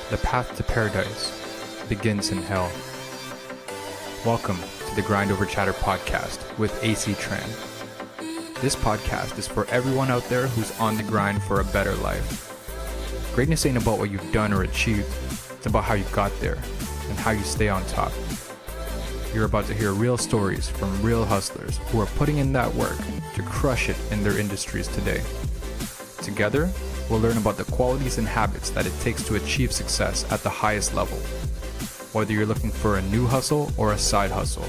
The path to paradise begins in hell. Welcome to the Grind Over Chatter podcast with Acie. This podcast is for everyone out there who's on the grind for a better life. Greatness ain't about what you've done or achieved, it's about how you got there and how you stay on top. You're about to hear real stories from real hustlers who are putting in that work to crush it in their industries today. Together, we'll learn about the qualities and habits that it takes to achieve success at the highest level. Whether you're looking for a new hustle or a side hustle,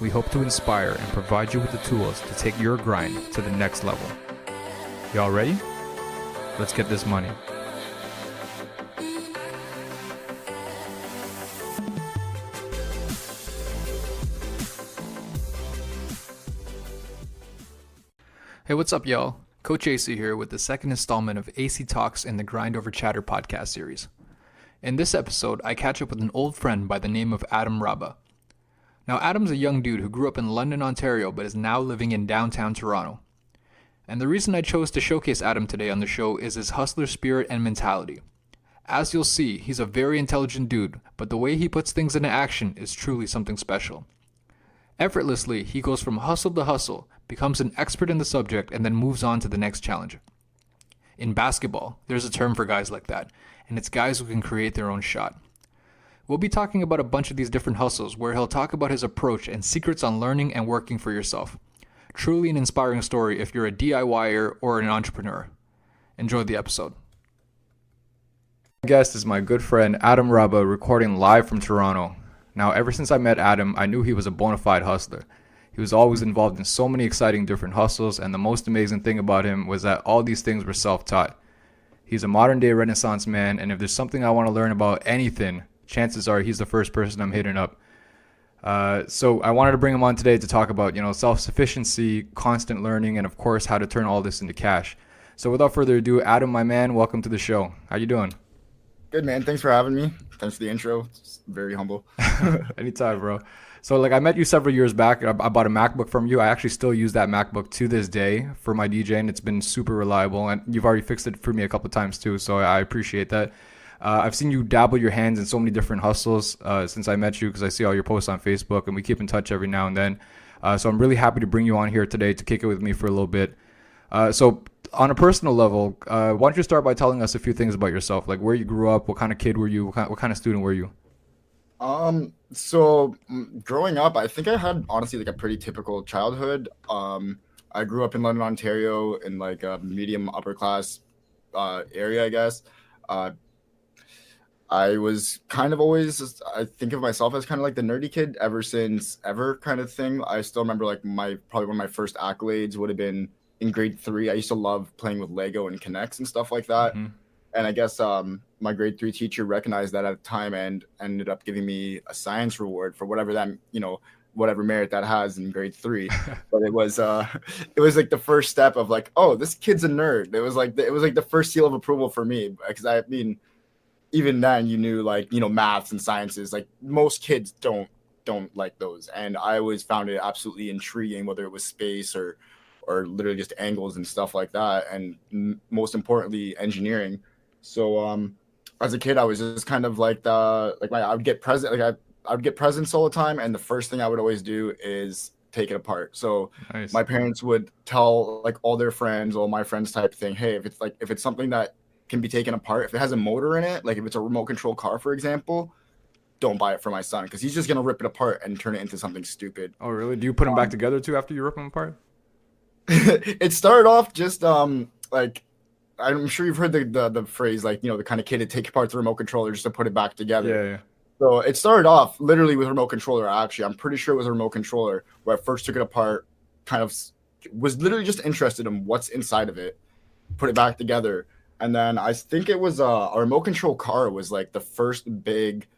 we hope to inspire and provide you with the tools to take your grind to the next level. Y'all ready? Let's get this money. Hey, what's up, y'all? Coach Acie here with the second installment of Acie Talks in the Grind Over Chatter podcast series. In this episode, I catch up with an old friend by the name of Adham Rabah. Now, Adham's a young dude who grew up in London, Ontario, but is now living in downtown Toronto. And the reason I chose to showcase Adham today on the show is his hustler spirit and mentality. As you'll see, he's a very intelligent dude, but the way he puts things into action is truly something special. Effortlessly, he goes from hustle to hustle, becomes an expert in the subject, and then moves on to the next challenge. In basketball, there's a term for guys like that, and it's guys who can create their own shot. We'll be talking about a bunch of these different hustles where he'll talk about his approach and secrets on learning and working for yourself. Truly an inspiring story if you're a DIYer or an entrepreneur. Enjoy the episode. My guest is my good friend Adham Rabah, recording live from Toronto. Now, ever since I met Adham, I knew he was a bona fide hustler. He was always involved in so many exciting different hustles, and the most amazing thing about him was that all these things were self-taught. He's a modern-day Renaissance man, and if there's something I want to learn about anything, chances are he's the first person I'm hitting up. So I wanted to bring him on today to talk about, self-sufficiency, constant learning, and of course, how to turn all this into cash. So without further ado, Adham, my man, welcome to the show. How you doing? Good, man. Thanks for having me. Thanks for the intro. It's very humble. Anytime, bro. So I met you several years back. I bought a MacBook from you. I actually still use that MacBook to this day for my DJing. It's been super reliable, and you've already fixed it for me a couple of times too, so I appreciate that. I've seen you dabble your hands in so many different hustles since I met you, because I see all your posts on Facebook, and we keep in touch every now and then. So I'm really happy to bring you on here today to kick it with me for a little bit. So on a personal level, why don't you start by telling us a few things about yourself, like where you grew up, what kind of kid were you, what kind of student were you? So growing up, I think I had honestly a pretty typical childhood. I grew up in London, Ontario, in a medium upper class area, I guess. I was kind of always, I think of myself as kind of like the nerdy kid ever kind of thing. I still remember probably one of my first accolades would have been in grade 3. I used to love playing with Lego and Connects and stuff like that. Mm-hmm. And I guess my grade 3 teacher recognized that at the time and ended up giving me a science reward for whatever that, whatever merit that has in grade 3. But it was the first step of oh, this kid's a nerd. It was the first seal of approval for me, because I mean, even then you knew maths and sciences, most kids don't like those. And I always found it absolutely intriguing, whether it was space or literally just angles and stuff like that. And most importantly, engineering. So as a kid, I was just kind of I would get presents all the time, and the first thing I would always do is take it apart. So nice. My parents would tell all their friends, all my friends type thing, hey, if it's something that can be taken apart, if it has a motor in it, if it's a remote control car, for example, don't buy it for my son, because he's just gonna rip it apart and turn it into something stupid. Oh, really? Do you put them back together too after you rip them apart? It started off just I'm sure you've heard the phrase the kind of kid to take apart the remote controller just to put it back together. Yeah. So it started off literally with a remote controller. Actually, I'm pretty sure it was a remote controller where I first took it apart, kind of was literally just interested in what's inside of it, put it back together. And then I think it was a remote control car was the first big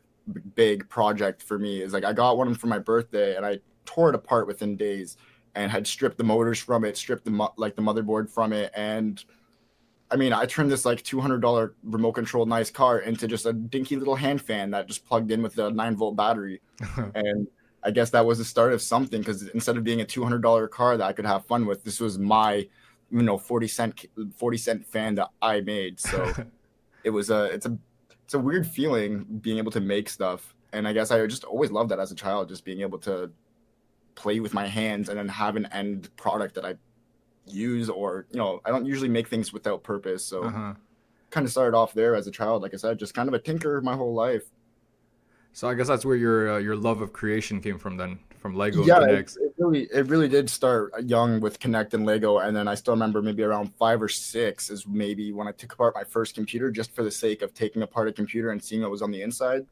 project for me. Is I got one for my birthday, and I tore it apart within days and had stripped the motors from it, stripped the motherboard from it. And I mean, I turned this $200 remote control nice car into just a dinky little hand fan that just plugged in with a 9-volt battery. And I guess that was the start of something, because instead of being a $200 car that I could have fun with, this was my 40 cent fan that I made. So it's it's a weird feeling being able to make stuff. And I guess I just always loved that as a child, just being able to play with my hands and then have an end product that I use, or I don't usually make things without purpose. So kind of started off there as a child, like I said, just kind of a tinker my whole life. So I guess that's where your love of creation came from then, from Lego and Yeah, Connect. it really did start young with Connect and Lego, and then I still remember maybe around 5 or 6 is maybe when I took apart my first computer, just for the sake of taking apart a computer and seeing what was on the inside.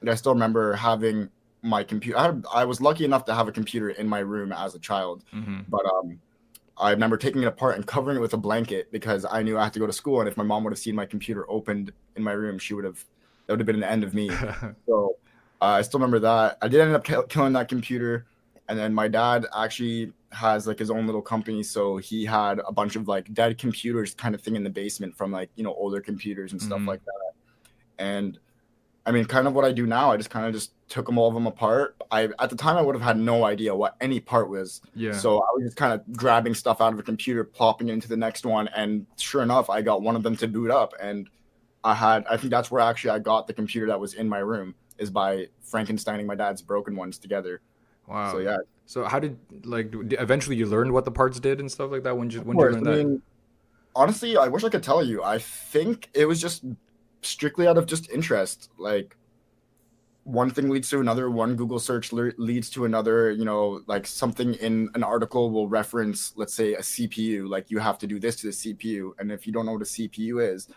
And I still remember having my computer. I was lucky enough to have a computer in my room as a child, but I remember taking it apart and covering it with a blanket because I knew I had to go to school, and if my mom would have seen my computer opened in my room, that would have been the end of me. So I still remember that. I did end up killing that computer, and then my dad actually has like his own little company, so he had a bunch of like dead computers kind of thing in the basement from like older computers and stuff like that. And I mean, kind of what I do now, I just kind of just took all of them apart. At the time I would have had no idea what any part was. Yeah. So I was just kind of grabbing stuff out of a computer, plopping it into the next one, and sure enough, I got one of them to boot up. And I think that's where actually I got the computer that was in my room, is by Frankensteining my dad's broken ones together. Wow. So yeah. So how did eventually you learned what the parts did and stuff like that when you learned that? I mean, honestly, I wish I could tell you. I think it was just strictly out of just interest. Like, one thing leads to another, one Google search leads to another. Like something in an article will reference, let's say, a CPU, like you have to do this to the CPU. And if you don't know what a CPU is,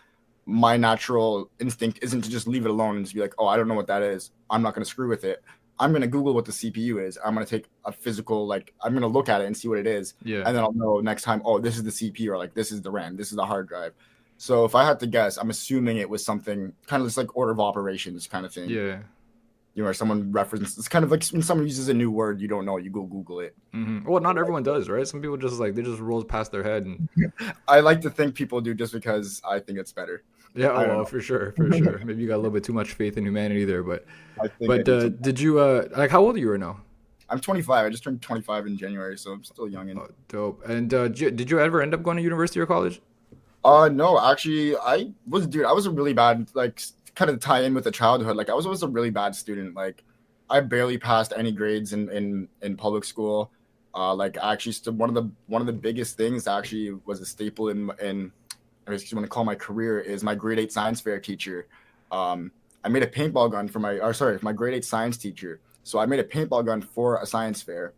my natural instinct isn't to just leave it alone and just be like, oh, I don't know what that is, I'm not going to screw with it. I'm going to Google what the CPU is. I'm going to take a physical, I'm going to look at it and see what it is. Yeah. And then I'll know next time, oh, this is the CPU, or like this is the RAM, this is the hard drive. So if I had to guess, I'm assuming it was something kind of just like order of operations kind of thing. Yeah. Or someone references, it's kind of like when someone uses a new word you don't know, you go Google it. Well, not everyone does, right? Some people just they just roll past their head. And I like to think people do, just because I think it's better. Yeah, well, for sure. Maybe you got a little bit too much faith in humanity there, but did you how old are you right now? I'm 25. I just turned 25 in January, so I'm still young. Oh, dope. And did you ever end up going to university or college? No, actually, I was a really bad, kind of tie in with the childhood. Like, I was always a really bad student. Like, I barely passed any grades in public school. Actually, one of the biggest things actually was a staple in I guess you want to call my career, is my grade 8 science fair teacher. I made a paintball gun for my grade 8 science teacher. So I made a paintball gun for a science fair,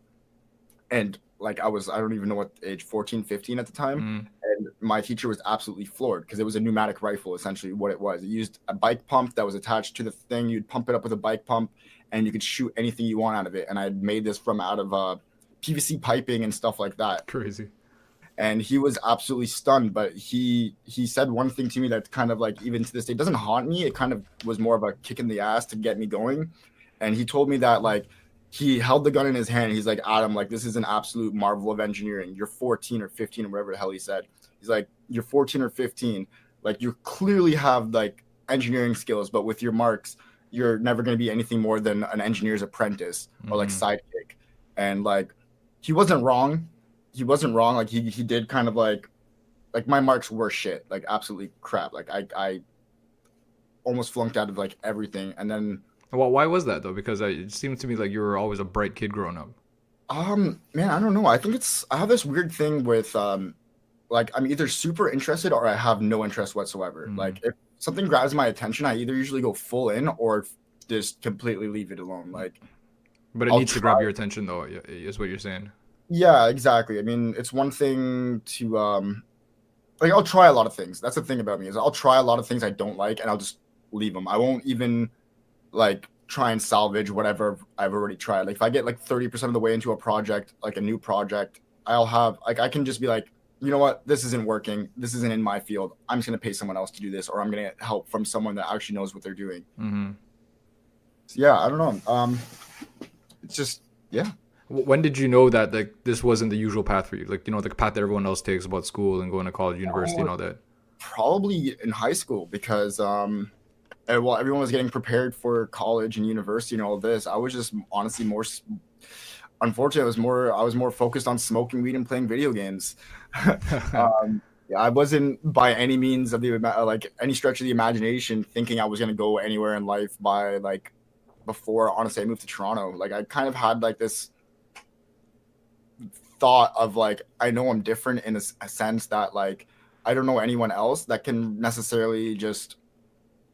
and I don't even know what age, 14, 15 at the time. And my teacher was absolutely floored, because it was a pneumatic rifle, essentially what it was. It used a bike pump that was attached to the thing. You'd pump it up with a bike pump, and you could shoot anything you want out of it. And I made this out of PVC piping and stuff like that. Crazy. And he was absolutely stunned, but he said one thing to me that kind of even to this day doesn't haunt me. It kind of was more of a kick in the ass to get me going. And he told me that he held the gun in his hand. He's like, Adam, this is an absolute marvel of engineering. You're 14 or 15 or whatever the hell he said. He's like, you're 14 or 15. You clearly have engineering skills, but with your marks, you're never going to be anything more than an engineer's apprentice or sidekick. And he wasn't wrong. He did kind of my marks were shit, absolutely crap. I almost flunked out of everything. And then, well, why was that though? Because it seemed to me like you were always a bright kid growing up. Man, I don't know. I think I have this weird thing with I'm either super interested or I have no interest whatsoever. If something grabs my attention, I either usually go full in or just completely leave it alone. But it needs to grab your attention though, is what you're saying. Yeah, exactly. I mean, it's one thing to I'll try a lot of things. That's the thing about me, is I'll try a lot of things I don't like, and I'll just leave them. I won't even try and salvage whatever I've already tried. If I get 30% of the way into a project, a new project, I'll have I can just be you know what, this isn't working. This isn't in my field. I'm just gonna pay someone else to do this, or I'm gonna get help from someone that actually knows what they're doing. So, yeah, I don't know. It's just, yeah. When did you know that this wasn't the usual path for you? The path that everyone else takes about school and going to college, university, and all that. Probably in high school, because everyone was getting prepared for college and university and all of this. I was just honestly more. Unfortunately, I was more focused on smoking weed and playing video games. I wasn't by any means of the like any stretch of the imagination thinking I was gonna go anywhere in life by like before honestly I moved to Toronto. Like I kind of had like this thought of like I know I'm different in a sense that like I don't know anyone else that can necessarily just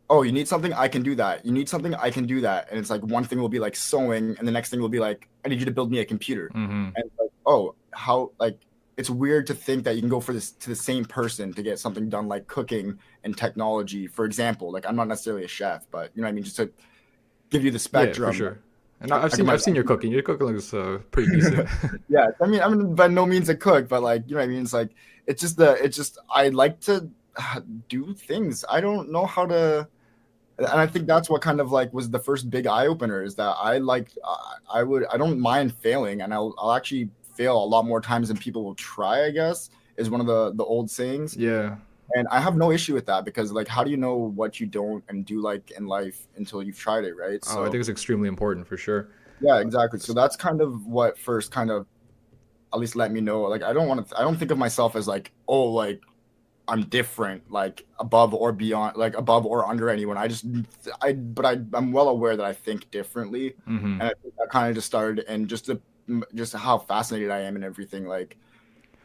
oh, you need something, I can do that. You need something, I can do that. And it's like one thing will be like sewing, and the next thing will be like, I need you to build me a computer. Mm-hmm. And it's like, oh, how like it's weird to think that you can go for this to the same person to get something done like cooking and technology, for example. Like I'm not necessarily a chef, but you know what I mean, just to give you the Yeah, for spectrum. sure. And I've seen your cooking. Your cooking looks pretty decent. Yeah, I mean, by no means a cook, but like you know what I mean. It's like it's just I like to do things. I don't know how to. And I think that's what kind of like was the first big eye opener is that I don't mind failing, and I'll actually fail a lot more times than people will try, I guess, is one of the old sayings. Yeah. And I have no issue with that because like how do you know what you don't and do like in life until you've tried it, right? Oh, I think So it's extremely important for sure. yeah, exactly. So that's kind of what first kind of at least let me know. Like I don't think of myself as like, oh, like I'm different, like above or beyond, like above or under anyone. I'm well aware that I think differently, Mm-hmm. and I think that kind of just started, and just how fascinated I am and everything, like,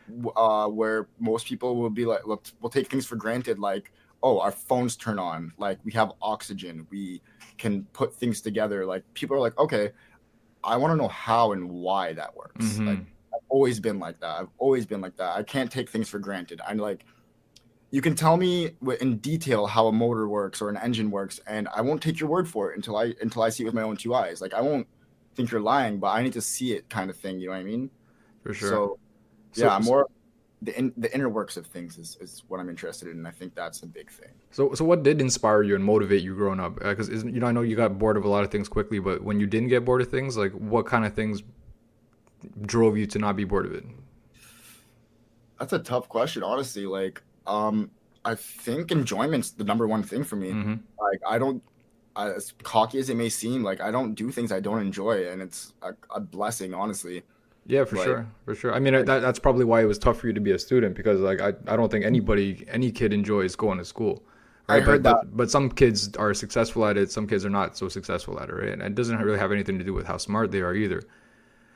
where most people will be like, look, we'll take things for granted, like, oh, our phones turn on, like we have oxygen, we can put things together. Like people are like, okay, I want to know how and why that works. Like Mm-hmm. I've always been like that. I've always been like that. I can't take things for granted. I'm like you can tell me in detail how a motor works or an engine works, and I won't take your word for it until I see it with my own two eyes. Like I won't think you're lying, but I need to see it, kind of thing. You know what I mean? For sure. So So yeah, more the inner works of things is what I'm interested in. And I think that's a big thing. so what did inspire you and motivate you growing up? Because you know I know you got bored of a lot of things quickly, but when you didn't get bored of things, like what kind of things drove you to not be bored of it? That's a tough question, honestly. Like, I think enjoyment's the number one thing for me. Mm-hmm. Like, I don't, as cocky as it may seem, like I don't do things I don't enjoy, and it's a blessing, honestly. Yeah, for Like, sure, for sure. I mean, like that's probably why it was tough for you to be a student because like I don't think any kid enjoys going to school, I right? heard that. But some kids are successful at it, some kids are not so successful at it, right? And it doesn't really have anything to do with how smart they are either.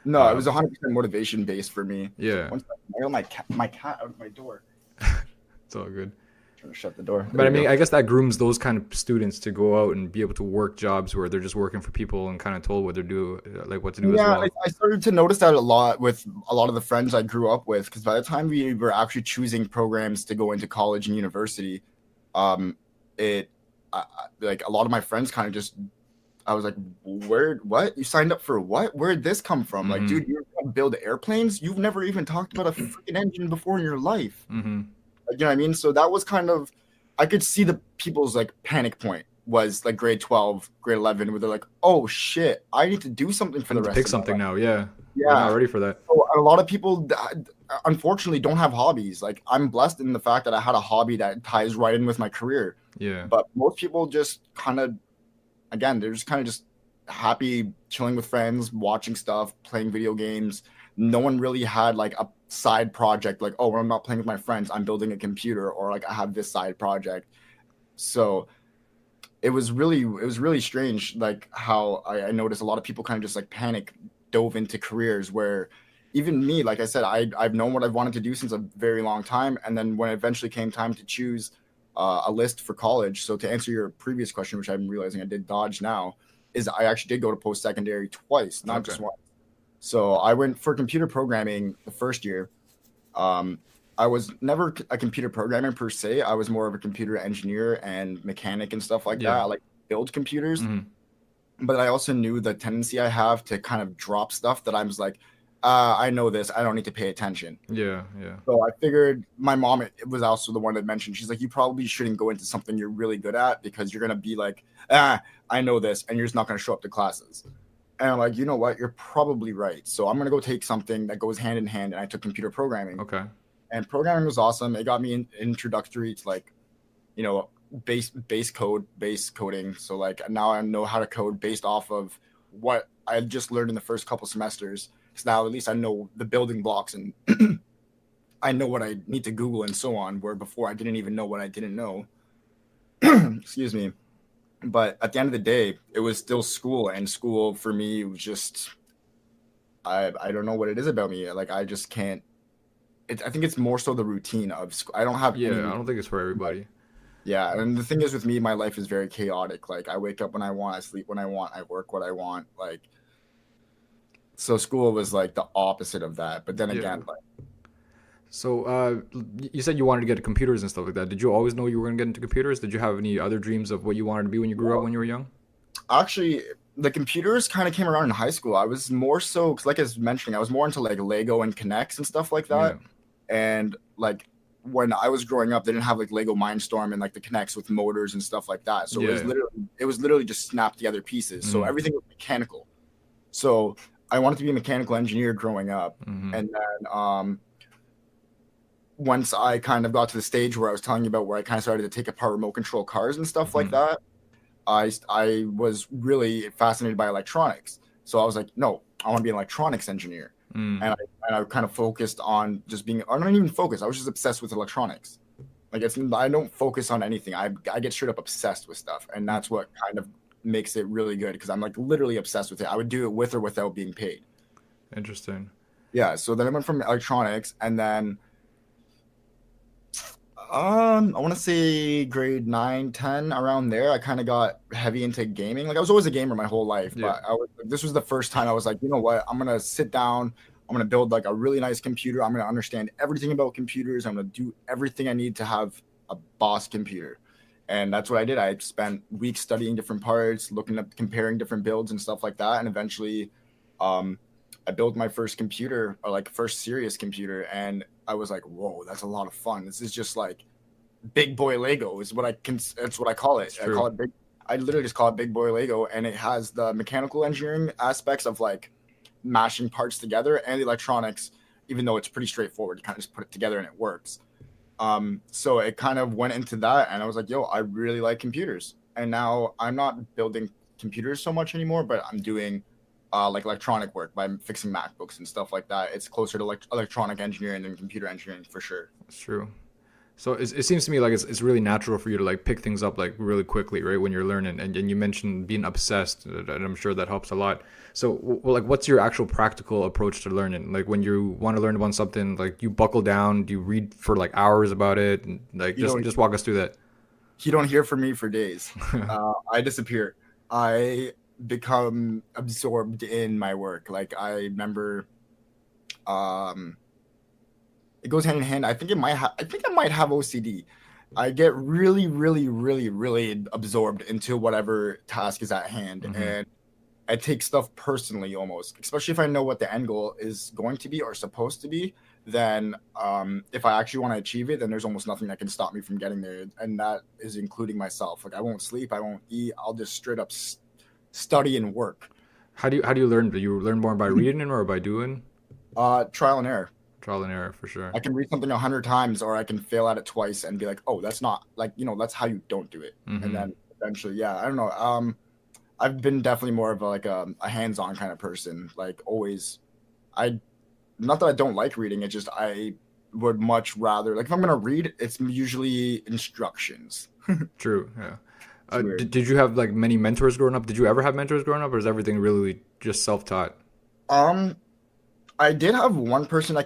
No, it was Um, 100% motivation based for me. yeah, One second, I got my cat out of my door. it's all good. Trying to shut the door. There But I we mean, go. I guess that grooms those kind of students to go out and be able to work jobs where they're just working for people and kind of told what to do, like what to do as Yeah, well. I started to notice that a lot with a lot of the friends I grew up with, because by the time we were actually choosing programs to go into college and university, um, it like a lot of my friends kind of just I was like, where, what? You signed up for what? Where'd this come from? Like, Mm-hmm. dude, you're gonna build airplanes? You've never even talked about a freaking engine before in your life. Mm-hmm. Like, you know what I mean? So that was kind of, I could see the people's like panic point was like grade 12, grade 11, where they're like, oh shit, I need to do something for I the need to rest pick of my something life. now. Yeah, they're not Yeah. ready for that. So a lot of people, unfortunately, don't have hobbies. Like, I'm blessed in the fact that I had a hobby that ties right in with my career. Yeah. But most people just kind of, again, they're just kind of just happy chilling with friends, watching stuff, playing video games. No one really had like a side project like, oh, when I'm not playing with my friends, I'm building a computer, or like I have this side project. So it was really strange, like how I noticed a lot of people kind of just like panic dove into careers where even me, like I said, I've known what I've wanted to do since a very long time. And then when it eventually came time to choose a list for college, so to answer your previous question, which I'm realizing I did dodge now, is I actually did go to post secondary twice, not Okay. just once. So I went for computer programming the first year. Um, I was never a computer programmer per se. I was more of a computer engineer and mechanic and stuff like that. Yeah. I like to build computers, Mm-hmm. but I also knew the tendency I have to kind of drop stuff that I was like, I know this. I don't need to pay attention. Yeah. Yeah. So I figured my mom it was also the one that mentioned, she's like, you probably shouldn't go into something you're really good at because you're going to be like, I know this, and you're just not going to show up to classes. And I'm like, you know what? You're probably right. So I'm going to go take something that goes hand in hand. And I took computer programming. Okay. And programming was awesome. It got me introductory to like, you know, base coding. So like now I know how to code based off of what I just learned in the first couple semesters. So now at least I know the building blocks, and I know what I need to Google and so on, where before I didn't even know what I didn't know. Excuse me. But at the end of the day, it was still school, and school for me was just I don't know what it is about me. Like I just can't. I think it's more so the routine of school. I don't have any Yeah, I routine. don't think it's for everybody. Yeah, and the thing is with me, my life is very chaotic. Like I wake up when I want, I sleep when I want, I work what I want. Like so, school was like the opposite of that. But then Yeah. again, like So, you said you wanted to get computers and stuff like that. Did you always know you were going to get into computers? Did you have any other dreams of what you wanted to be when you grew up when you were young? actually, the computers kind of came around in high school. I was more so because, like I was mentioning, I was more into like Lego and Connects and stuff like Yeah. that. And like when I was growing up, they didn't have like Lego Mindstorm and like the Connects with motors and stuff like that. So Yeah. it was literally just snapped together pieces. So Mm-hmm. everything was mechanical. So I wanted to be a mechanical engineer growing up, Mm-hmm. and then once I kind of got to the stage where I was telling you about where I kind of started to take apart remote control cars and stuff like Mm-hmm. that, I was really fascinated by electronics. So I was like, no, I want to be an electronics engineer. Mm. And I kind of focused on just being, or not even focused. I was just obsessed with electronics. Like I don't focus on anything. I get straight up obsessed with stuff. And that's what kind of makes it really good because I'm like literally obsessed with it. I would do it with or without being paid. Interesting. Yeah. So then I went from electronics and then I want to say grade 9, 10, around there. I kind of got heavy into gaming. Like I was always a gamer my whole life, Yeah. but this was the first time I was like, you know what? I'm gonna sit down. I'm gonna build like a really nice computer. I'm gonna understand everything about computers. I'm gonna do everything I need to have a boss computer, and that's what I did. I spent weeks studying different parts, looking up, comparing different builds and stuff like that, and eventually, um, I built my first computer, or like first serious computer, and I was like, whoa, that's a lot of fun. This is just like big boy Lego is what that's what I call it. It's I call true. it big. I literally just call it big boy Lego, and it has the mechanical engineering aspects of like mashing parts together and the electronics. Even though it's pretty straightforward, you kind of just put it together and it works. So it kind of went into that, and I was like, yo, I really like computers, and now I'm not building computers so much anymore, but I'm doing like electronic work by fixing MacBooks and stuff like that. It's closer to electronic engineering than computer engineering for sure. It's true. So it seems to me like it's really natural for you to like pick things up like really quickly, right? When you're learning, and you mentioned being obsessed, and I'm sure that helps a lot. So, like, what's your actual practical approach to learning? Like, when you want to learn about something, like, you buckle down, do you read for like hours about it, and like You know, just walk us through that. you don't hear from me for days. I disappear. I become absorbed in my work. Like I remember, um, it goes hand in hand. I think I might have OCD. I get really, really, really, really absorbed into whatever task is at hand, Mm-hmm. and I take stuff personally almost, especially if I know what the end goal is going to be or supposed to be. Then, if I actually want to achieve it, then there's almost nothing that can stop me from getting there, and that is including myself. Like I won't sleep, I won't eat. I'll just straight up study and work. How do you learn? Do you learn more by reading or by doing? Trial and error. Trial and error for sure. I can read something 100 times, or I can fail at it twice and be like, "Oh, that's not like that's how you don't do it." And Mm-hmm. then eventually, yeah, I don't know. I've been definitely more of a hands-on kind of person. Like always, I not that I don't like reading. It just I would much rather like if I'm gonna read, it's usually instructions. True. Yeah. It's weird. Did you have like many mentors growing up? Did you ever have mentors growing up, or is everything really just self-taught? Um, I did have one person I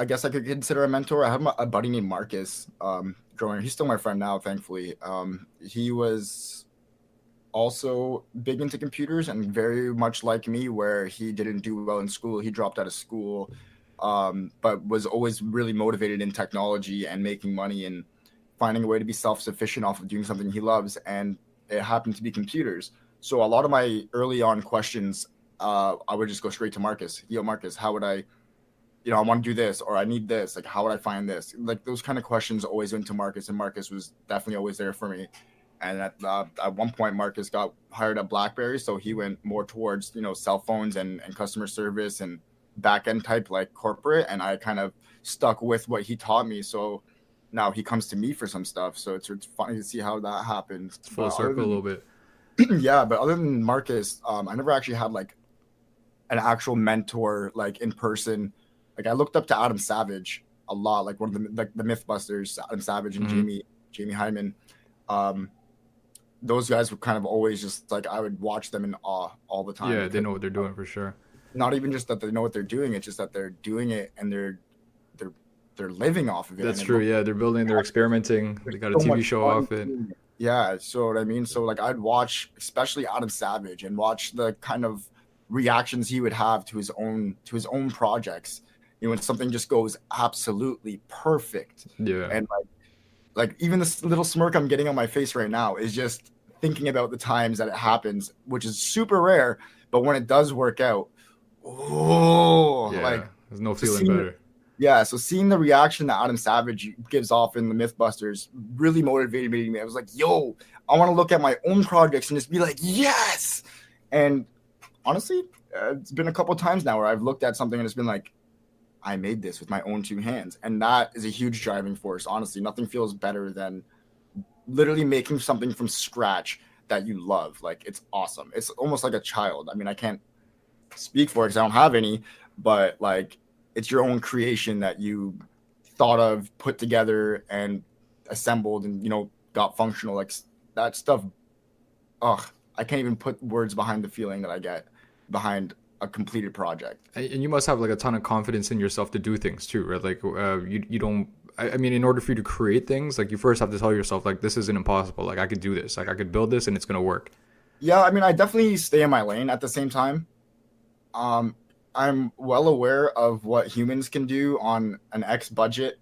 guess I could consider a mentor. I have a buddy named Marcus. Growing, he's still my friend now, thankfully. He was also big into computers and very much like me, where he didn't do well in school. He dropped out of school, but was always really motivated in technology and making money and finding a way to be self-sufficient off of doing something he loves. And it happened to be computers. So a lot of my early on questions, I would just go straight to Marcus. Yo, Marcus, how would I, I want to do this or I need this. Like, how would I find this? Like those kind of questions always went to Marcus, and Marcus was definitely always there for me. And at one point, Marcus got hired at BlackBerry, so he went more towards cell phones and customer service and back end type like corporate. And I kind of stuck with what he taught me. So now he comes to me for some stuff. So it's funny to see how that happens. It's full But other circle a than little bit. yeah, but other than Marcus, I never actually had like an actual mentor like in person. Like I looked up to Adam Savage. a lot. Like one of the Mythbusters, Adam Savage and Jamie Hyman. Those guys were kind of always just like, I would watch them in awe all the time. Yeah, they know what they're doing for sure. Not even just that they know what they're doing, it's just that they're doing it and they're living off of it. That's true. Yeah, they're building, they're experimenting. They got a TV show off it. Yeah, so what I mean. So like I'd watch, especially Adam Savage, and watch the kind of reactions he would have to his own projects. You know, when something just goes absolutely perfect. Yeah. And like even this little smirk I'm getting on my face right now is just thinking about the times that it happens, which is super rare. But when it does work out, oh, yeah, like there's no feeling better. Yeah, so seeing the reaction that Adam Savage gives off in the Mythbusters really motivated me. I was like, yo, I want to look at my own projects and just be like, yes. And honestly, it's been a couple of times now where I've looked at something and it's been like, I made this with my own two hands. And that is a huge driving force. Honestly, nothing feels better than literally making something from scratch that you love. Like, it's awesome. It's almost like a child. I mean, I can't speak for it because I don't have any, but like, it's your own creation that you thought of, put together, and assembled, and got functional. Like that stuff. Ugh, I can't even put words behind the feeling that I get behind a completed project. And you must have like a ton of confidence in yourself to do things too, right? Like you don't. I mean, in order for you to create things, like you first have to tell yourself, like, this isn't impossible. Like, I could do this. Like, I could build this, and it's gonna work. Yeah, I mean, I definitely stay in my lane at the same time. I'm well aware of what humans can do on an X budget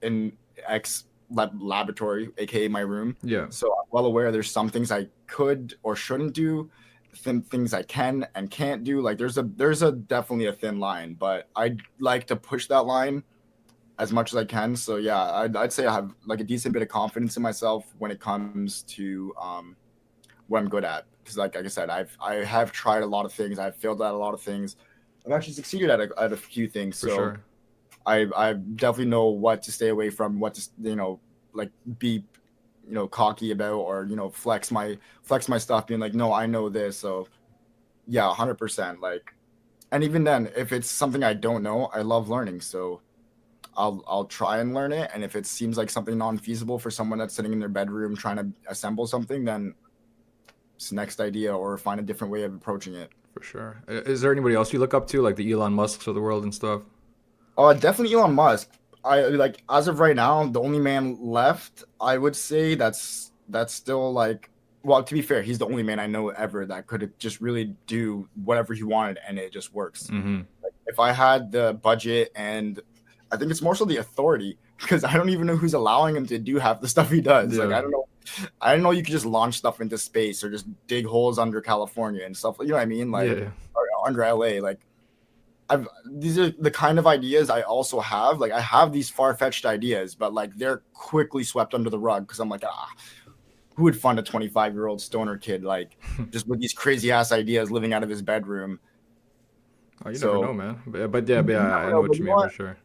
in X laboratory, aka my room. Yeah. So I'm well aware there's some things I could or shouldn't do, things I can and can't do. Like there's a definitely a thin line, but I'd like to push that line as much as I can. So yeah, I'd say I have like a decent bit of confidence in myself when it comes to what I'm good at. Because like I said, I have tried a lot of things. I've failed at a lot of things. I've actually succeeded at a few things. For so sure. I definitely know what to stay away from, what to like be cocky about, or flex my stuff, being like, no, I know this. So yeah, 100%. Like, and even then, if it's something I don't know, I love learning. So I'll try and learn it. And if it seems like something non-feasible for someone that's sitting in their bedroom trying to assemble something, then it's the next idea, or find a different way of approaching it. For sure. Is there anybody else you look up to, like the Elon Musks of the world and stuff? Definitely Elon Musk. I like, as of right now, the only man left, I would say, that's still like, well, to be fair, he's the only man I know ever that could just really do whatever he wanted and it just works. Mm-hmm. Like, if I had the budget, and I think it's more so the authority, because I don't even know who's allowing him to do half the stuff he does. Yeah. Like, I don't know you could just launch stuff into space or just dig holes under California and stuff. You know what I mean? Like, Yeah. or under LA. Like, these are the kind of ideas I also have. Like, I have these far-fetched ideas, but like they're quickly swept under the rug because I'm like, who would fund a 25-year-old stoner kid like just with these crazy ass ideas living out of his bedroom? Oh, you never know, man. But yeah, I know what you mean for sure.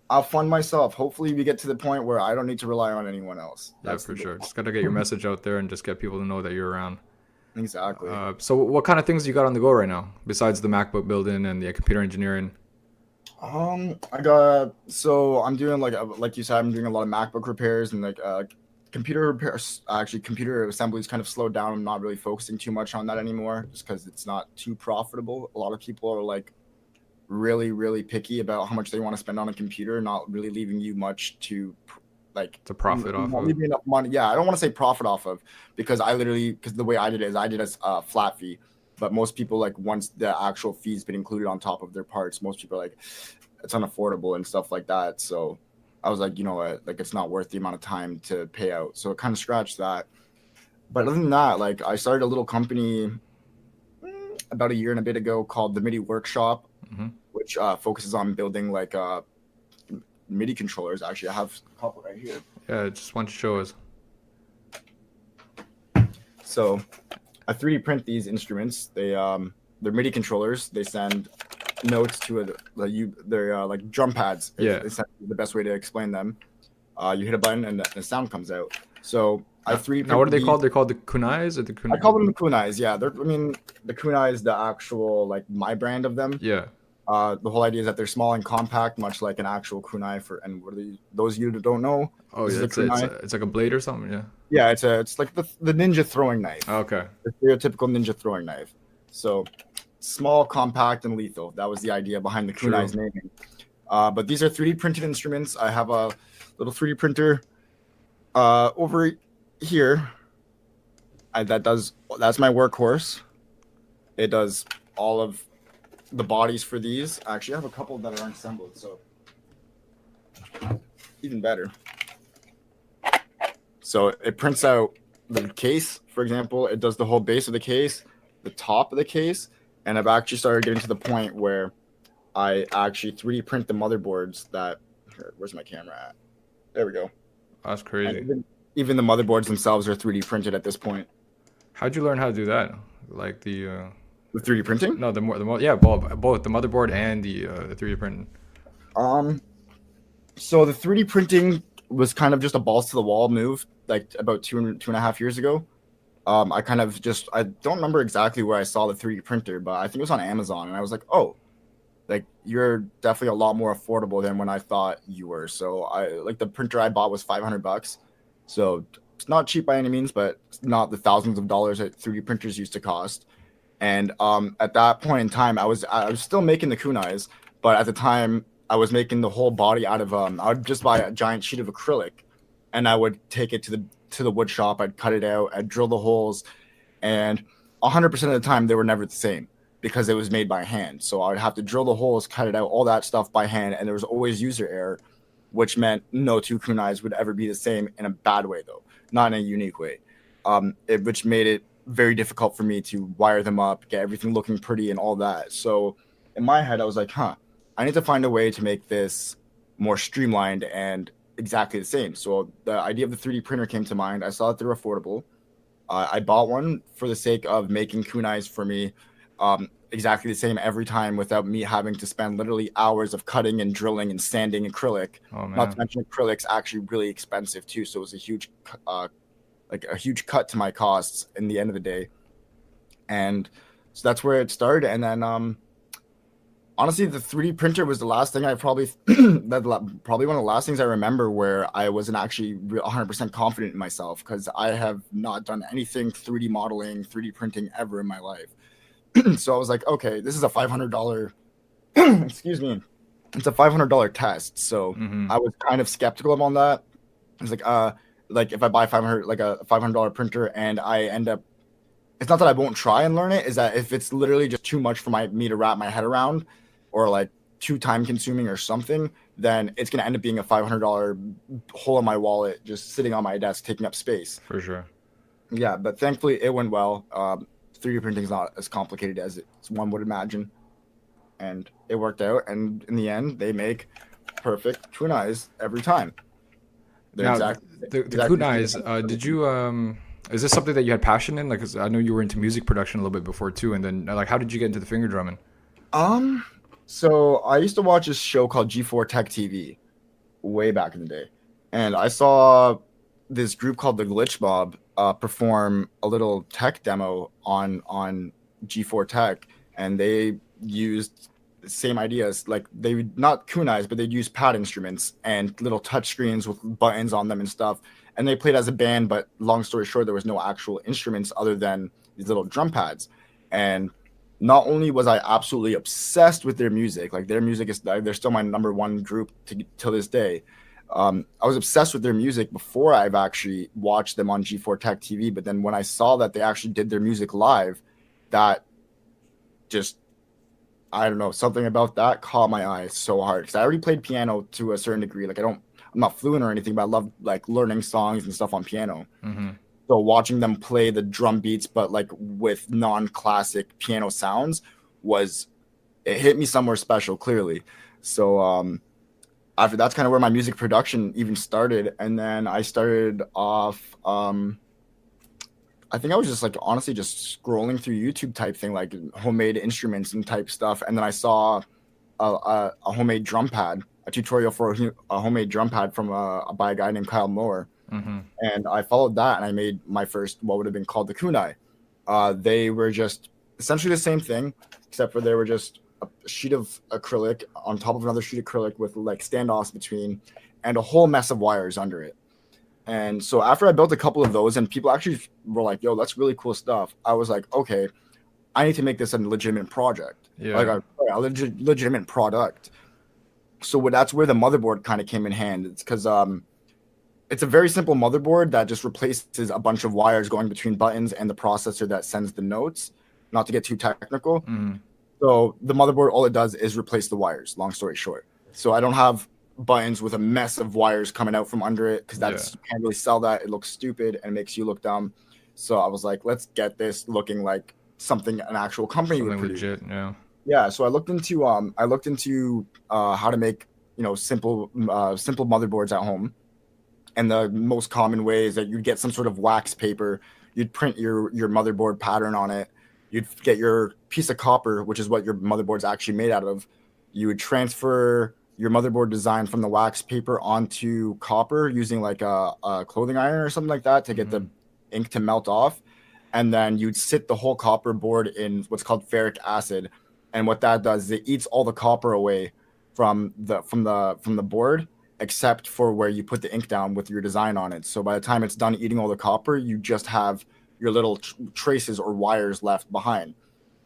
I'll fund myself. Hopefully we get to the point where I don't need to rely on anyone else. Yeah, for sure. Just got to get your message out there and just get people to know that you're around. Exactly. So what kind of things you got on the go right now besides the MacBook building and the computer engineering? I'm doing like you said, I'm doing a lot of MacBook repairs and like computer repairs. Actually, computer assembly's kind of slowed down. I'm not really focusing too much on that anymore just because it's not too profitable. A lot of people are like really, really picky about how much they want to spend on a computer, not really leaving you much to profit off of. Enough money. Yeah, I don't want to say profit off of, because the way I did it is I did a flat fee, but most people, like, once the actual fee's been included on top of their parts, most people are like, it's unaffordable and stuff like that. So I was like, you know what, like, it's not worth the amount of time to pay out. So it kind of scratched that. But other than that, like, I started a little company about a year and a bit ago called the MIDI Workshop, which focuses on building like MIDI controllers. Actually, I have a couple right here. Yeah, just want to show us. So I 3D print these instruments. They're MIDI controllers. They send notes to they're like drum pads. Yeah, it's the best way to explain them. You hit a button and the sound comes out. So I 3D print. Now what are they called? They're called the kunais, or the kunais? I call them the kunais. Yeah, the kunai is the actual, like, my brand of them. Yeah. The whole idea is that they're small and compact, much like an actual kunai. And what are those of you that don't know, Oh, this yeah, is a kunai. it's like a blade or something. Yeah. Yeah, it's like the ninja throwing knife, Okay. the stereotypical ninja throwing knife. So small, compact, and lethal. That was the idea behind the True. kunai's naming. But these are 3D printed instruments. I have a little 3D printer over here. That's my workhorse. It does all of the bodies for these. Actually, I have a couple that are assembled, so even better. So it prints out the case, for example. It does the whole base of the case, the top of the case, and I've actually started getting to the point where I actually 3D print the motherboards that. Where's my camera at? There we go. That's crazy. Even the motherboards themselves are 3D printed at this point. How'd you learn how to do that? Like the 3D printing? No, yeah, both the motherboard and the 3D printing. So the 3D printing was kind of just a balls to the wall move, like about two and a half years ago. I don't remember exactly where I saw the 3D printer, but I think it was on Amazon, and I was like, oh, like you're definitely a lot more affordable than when I thought you were. So the printer I bought was $500. So it's not cheap by any means, but it's not the thousands of dollars that 3D printers used to cost. And at that point in time, I was still making the kunais, but at the time I was making the whole body out of I would just buy a giant sheet of acrylic, and I would take it to the wood shop. I'd cut it out, I'd drill the holes, and 100% of the time they were never the same because it was made by hand. So I would have to drill the holes, cut it out, all that stuff by hand, and there was always user error, which meant no two kunais would ever be the same in a bad way, though, not in a unique way, which made it very difficult for me to wire them up, get everything looking pretty and all that. So in my head, I was like, I need to find a way to make this more streamlined and exactly the same. So the idea of the 3D printer came to mind. I saw that they're affordable. I bought one for the sake of making kunais for me exactly the same every time without me having to spend literally hours of cutting and drilling and sanding acrylic. Oh, man. Not to mention acrylic's actually really expensive too. So it was a huge cut to my costs in the end of the day. And so that's where it started. And then honestly, the 3D printer was the last thing probably one of the last things I remember where I wasn't actually 100% confident in myself, because I have not done anything 3D modeling, 3D printing ever in my life. So I was like, okay, this is a $500 excuse me, it's a $500 test. So I was kind of skeptical about that. I was like if I buy a $500 printer and I end up, it's not that I won't try and learn it, is that if it's literally just too much for me to wrap my head around, or like too time consuming or something, then it's going to end up being a $500 hole in my wallet just sitting on my desk taking up space. For sure. Yeah, but thankfully it went well. 3D printing is not as complicated as one would imagine, and it worked out. And in the end, they make perfect kunais every time. The kunais, did you is this something that you had passion in? Like, 'cause I know you were into music production a little bit before too, and then like, how did you get into the finger drumming? So I used to watch this show called G4 Tech TV way back in the day, and I saw this group called the Glitch Mob perform a little tech demo on G4 Tech, and they used the same ideas. Like, they would not kunais, but they'd use pad instruments and little touch screens with buttons on them and stuff. And they played as a band, but long story short, there was no actual instruments other than these little drum pads. And not only was I absolutely obsessed with their music, like their music they're still my number one group till this day. I was obsessed with their music before I've actually watched them on G4 Tech TV. But then when I saw that they actually did their music live, that just, I don't know, something about that caught my eye so hard, because I already played piano to a certain degree. Like, I'm not fluent or anything, but I love like learning songs and stuff on piano. So watching them play the drum beats, but like with non-classic piano sounds, it hit me somewhere special, clearly. So after that's kind of where my music production even started. And then I started off, I think I was just like honestly just scrolling through YouTube type thing, like homemade instruments and type stuff. And then I saw a homemade drum pad, a tutorial for a homemade drum pad by a guy named Kyle Moore. And I followed that, and I made my first, what would have been called the kunai. They were just essentially the same thing, except for they were just a sheet of acrylic on top of another sheet of acrylic with like standoffs between, and a whole mess of wires under it. And so after I built a couple of those, and people actually were like, "Yo, that's really cool stuff," I was like, "Okay, I need to make this a legitimate project, like Yeah. a legitimate product." So that's where the motherboard kind of came in hand. It's because it's a very simple motherboard that just replaces a bunch of wires going between buttons and the processor that sends the notes. Not to get too technical. Mm. So the motherboard, all it does is replace the wires. Long story short, so I don't have buttons with a mess of wires coming out from under it because that's you can't really sell that. It looks stupid and it makes you look dumb. So I was like, let's get this looking like something an actual company would produce. Legit, yeah. Yeah, so I looked into how to make simple motherboards at home, and the most common way is that you'd get some sort of wax paper, you'd print your motherboard pattern on it, you'd get your piece of copper, which is what your motherboard's actually made out of. You would transfer your motherboard design from the wax paper onto copper using like a clothing iron or something like that to get the ink to melt off, and then you'd sit the whole copper board in what's called ferric acid. And what that does is it eats all the copper away from the board, except for where you put the ink down with your design on it. So by the time it's done eating all the copper, you just have your little traces or wires left behind.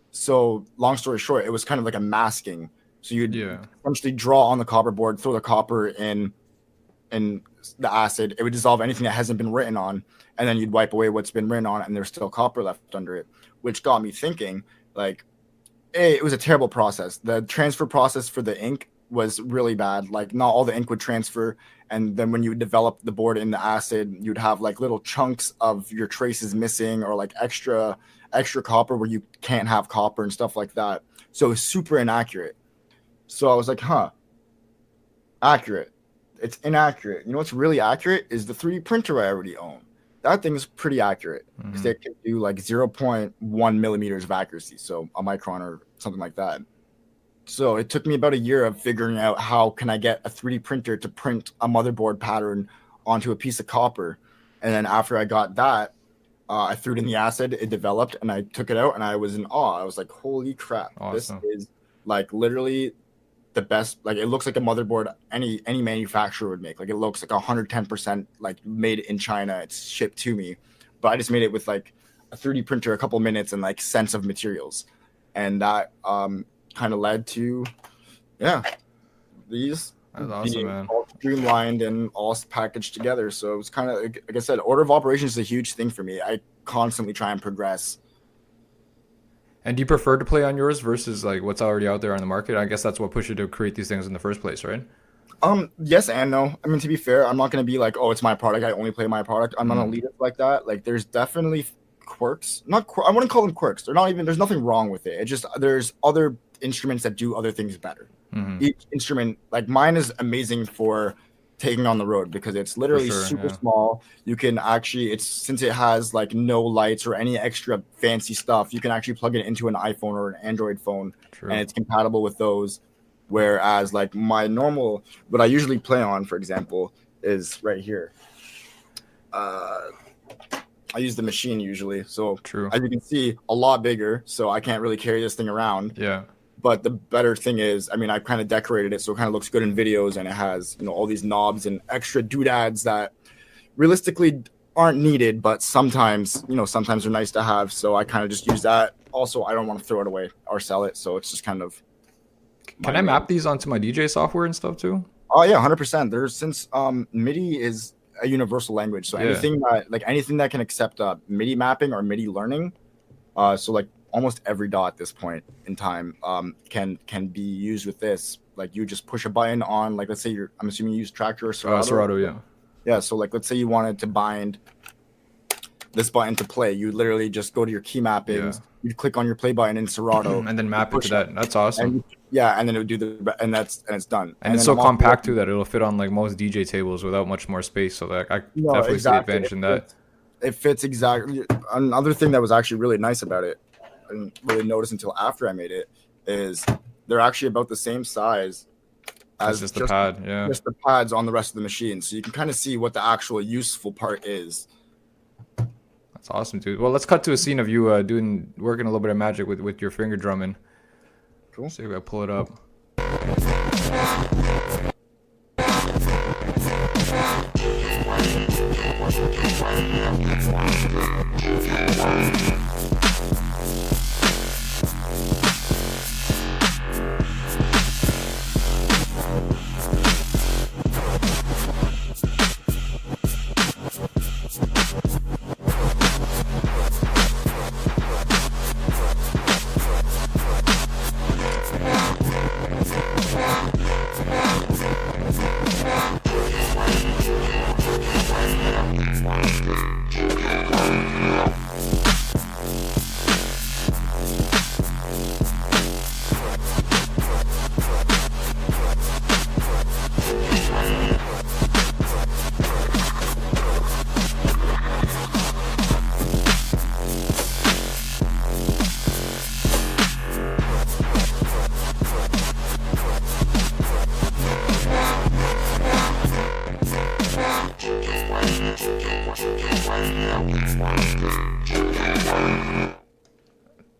So long story short, it was kind of like a masking. So you'd essentially draw on the copper board, throw the copper in the acid. It would dissolve anything that hasn't been written on, and then you'd wipe away what's been written on, and there's still copper left under it, which got me thinking, like, it was a terrible process. The transfer process for the ink was really bad. Like, not all the ink would transfer, and then when you develop the board in the acid, you'd have like little chunks of your traces missing, or like extra copper where you can't have copper and stuff like that. So it was super inaccurate. So I was like, accurate. It's inaccurate. You know what's really accurate is the 3D printer I already own. That thing's pretty accurate because it can do like 0.1 millimeters of accuracy, so a micron or something like that. So it took me about a year of figuring out how can I get a 3D printer to print a motherboard pattern onto a piece of copper. And then after I got that, I threw it in the acid, it developed, and I took it out, and I was in awe. I was like, holy crap, awesome. This is like literally the best. Like, it looks like a motherboard any manufacturer would make. Like, it looks like 110% like made in China. It's shipped to me, but I just made it with like a 3D printer, a couple minutes, and like cents of materials, and that kind of led to these awesome, man. All streamlined and all packaged together. So it was kind of, like I said, order of operations is a huge thing for me. I constantly try and progress. And do you prefer to play on yours versus like what's already out there on the market? I guess that's what pushed you to create these things in the first place, right? Yes and no. I mean, to be fair, I'm not going to be like, oh, it's my product, I only play my product. I'm not an elitist like that. Like, there's definitely quirks. I wouldn't call them quirks. There's nothing wrong with it. It's just there's other instruments that do other things better. Each instrument, like mine, is amazing for taking on the road because it's literally super small. You can actually, since it has like no lights or any extra fancy stuff, you can actually plug it into an iPhone or an Android phone, and it's compatible with those. Whereas like what I usually play on, for example, is right here. I use the machine usually, so as you can see, a lot bigger, so I can't really carry this thing around. Yeah. But the better thing is, I mean, I've kind of decorated it so it kind of looks good in videos, and it has, all these knobs and extra doodads that realistically aren't needed, but sometimes they're nice to have. So I kind of just use that. Also, I don't want to throw it away or sell it, so it's just kind of. Can I map these onto my DJ software and stuff too? Oh yeah, 100%. Since MIDI is a universal language, so anything that can accept MIDI mapping or MIDI learning, so like almost every DAW at this point in time can be used with this. Like, you just push a button on, like, let's say I'm assuming you use Tractor or Serato. Serato, yeah. Yeah, so like let's say you wanted to bind this button to play, you literally just go to your key mappings, you click on your play button in Serato, and then map it to that. That's awesome. And then it would do and it's done. And it's so compact too that it'll fit on like most DJ tables without much more space. So like I definitely see the advantage in that. It fits exactly. Another thing that was actually really nice about it, I didn't really notice until after I made it, is they're actually about the same size as just the pad, just the pads on the rest of the machine, so you can kind of see what the actual useful part is. That's awesome, dude. Well, let's cut to a scene of you working a little bit of magic with your finger drumming. cool. So I pull it up.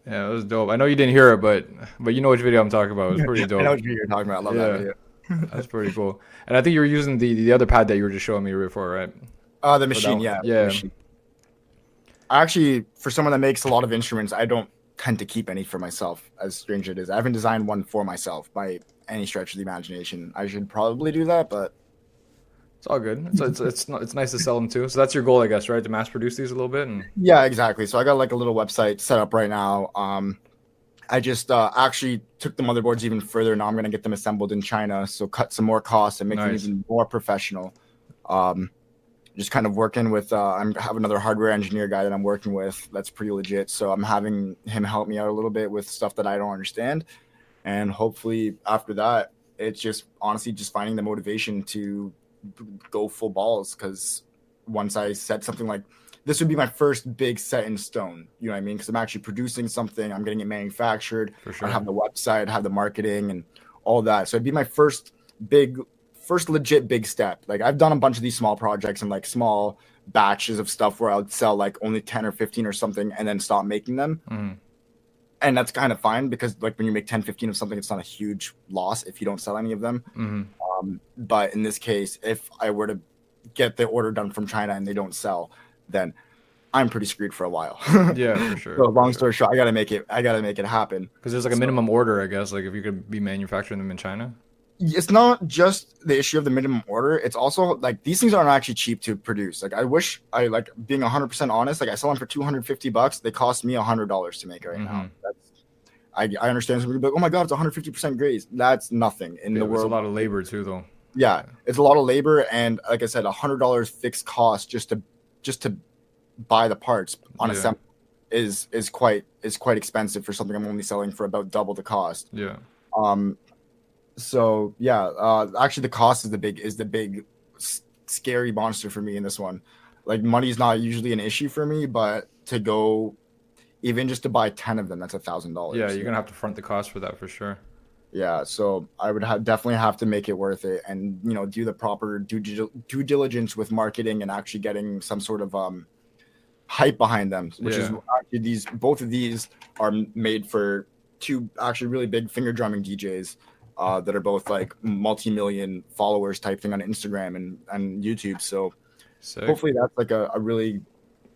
Yeah, it was dope. I know you didn't hear it, but you know which video I'm talking about. It was pretty dope. I know what you're talking about. I love that video. That's pretty cool. And I think you were using the other pad that you were just showing me before, right? The machine, yeah. Yeah. The machine. Actually, for someone that makes a lot of instruments, I don't tend to keep any for myself, as strange as it is. I haven't designed one for myself by any stretch of the imagination. I should probably do that, but It's all good. It's nice to sell them too. So that's your goal, I guess, right? To mass produce these a little bit. And yeah, exactly. So I got like a little website set up right now. I just actually took the motherboards even further. Now I'm going to get them assembled in China. So cut some more costs and make them even more professional. Just kind of working with, I have another hardware engineer guy that I'm working with. That's pretty legit. So I'm having him help me out a little bit with stuff that I don't understand. And hopefully after that, it's just honestly just finding the motivation to go full balls. Because once I said something like, this would be my first big set in stone. You know what I mean? Because I'm actually producing something. I'm getting it manufactured. For sure. I have the website, have the marketing and all that. So it'd be my first legit big step. Like I've done a bunch of these small projects and like small batches of stuff where I would sell like only 10 or 15 or something and then stop making them. Mm-hmm. And that's kind of fine because like when you make 10, 15 of something, it's not a huge loss if you don't sell any of them. Mm-hmm. But in this case, if I were to get the order done from China and they don't sell, then I'm pretty screwed for a while. Yeah, for sure. So long story short, I gotta make it happen. Because there's like a minimum order, I guess. Like if you could be manufacturing them in China. It's not just the issue of the minimum order. It's also like these things aren't actually cheap to produce. Like I wish I like being 100% honest. Like I sell them for $250. They cost me $100 to make right now. That's I understand some people be like, oh my god, it's 150% grades. That's nothing in the world. It's a lot of labor too, though. Yeah, it's a lot of labor, and like I said, $100 fixed cost just to buy the parts on assembly is quite expensive for something I'm only selling for about double the cost. Yeah. So yeah, actually the cost is the big scary monster for me in this one. Like money's not usually an issue for me, but to go even just to buy 10 of them, that's $1,000. Yeah, you're gonna have to front the cost for that for sure. Yeah, so I would definitely have to make it worth it, and do the proper due diligence with marketing and actually getting some sort of hype behind them, which is actually both of these are made for two actually really big finger drumming DJs. That are both like multi-million followers type thing on Instagram and YouTube. So hopefully that's like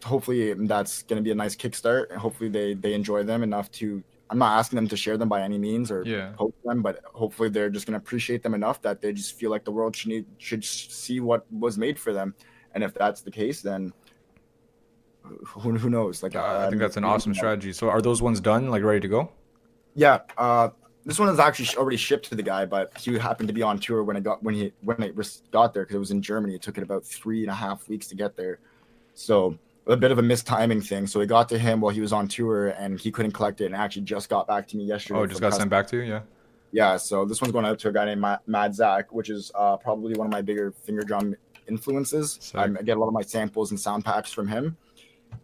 hopefully that's going to be a nice kickstart. And hopefully they enjoy them enough to, I'm not asking them to share them by any means or post them, but hopefully they're just going to appreciate them enough that they just feel like the world should see what was made for them. And if that's the case, then who knows? Like, I think that's an awesome strategy. So are those ones done, like ready to go? Yeah. This one is actually already shipped to the guy, but he happened to be on tour when it got there because it was in Germany. It took it about 3.5 weeks to get there, so a bit of a mistiming thing. So it got to him while he was on tour, and he couldn't collect it, and actually just got back to me yesterday. Oh, it just got sent back to you, yeah. Yeah, so this one's going out to a guy named Mad Zach, which is probably one of my bigger finger drum influences. I get a lot of my samples and sound packs from him,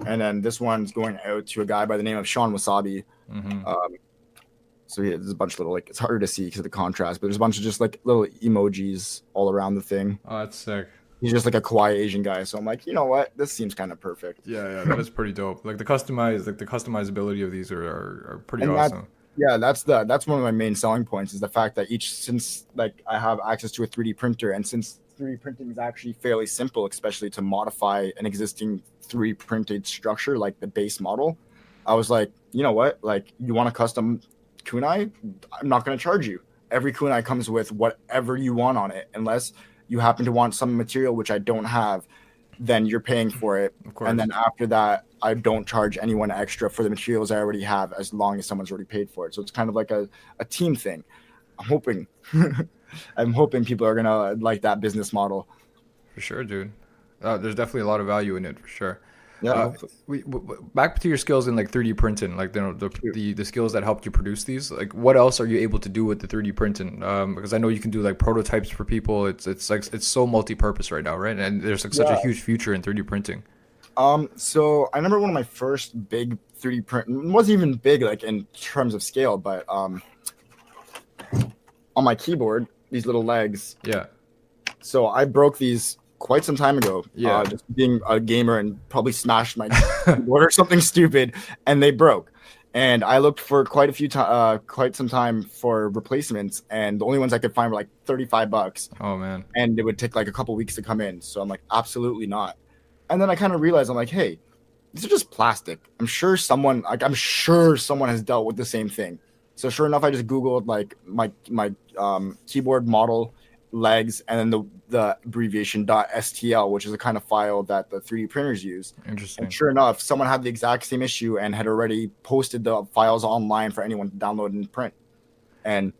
and then this one's going out to a guy by the name of Sean Wasabi. So yeah, there's a bunch of little, like, it's harder to see because of the contrast, but there's a bunch of just like little emojis all around the thing. Oh, that's sick. He's just like a kawaii Asian guy. So I'm like, you know what? This seems kind of perfect. Yeah, that is pretty dope. Like the customizability of these are pretty awesome. Yeah, that's one of my main selling points is the fact that since like I have access to a 3D printer, and since 3D printing is actually fairly simple, especially to modify an existing 3D printed structure like the base model, I was like, you know what? Like, you want a custom kunai? I'm not going to charge you. Every kunai comes with whatever you want on it, unless you happen to want some material which I don't have, then you're paying for it. Of course. And then after that, I don't charge anyone extra for the materials I already have as long as someone's already paid for it. So it's kind of like a team thing. I'm hoping I'm hoping people are gonna like that business model. For sure, dude. There's definitely a lot of value in it, for sure. Yeah. Back to your skills in like 3D printing, like the skills that helped you produce these. Like, what else are you able to do with the 3D printing? Because I know you can do like prototypes for people. It's like it's so multi-purpose right now, right? And there's like such a huge future in 3D printing. So I remember one of my first big 3D print. It wasn't even big like in terms of scale, but on my keyboard, these little legs. Yeah. So I broke these quite some time ago. Yeah. Just being a gamer and probably smashed my keyboard or something stupid, and they broke. And I looked for quite some time for replacements, and the only ones I could find were like $35. Oh man. And it would take like a couple weeks to come in. So I'm like, absolutely not. And then I kind of realized, I'm like, hey, these are just plastic. I'm sure someone has dealt with the same thing. So sure enough, I just Googled like my keyboard model legs, and then the abbreviation .stl, which is a kind of file that the 3D printers use. Interesting. And sure enough, someone had the exact same issue and had already posted the files online for anyone to download and print. And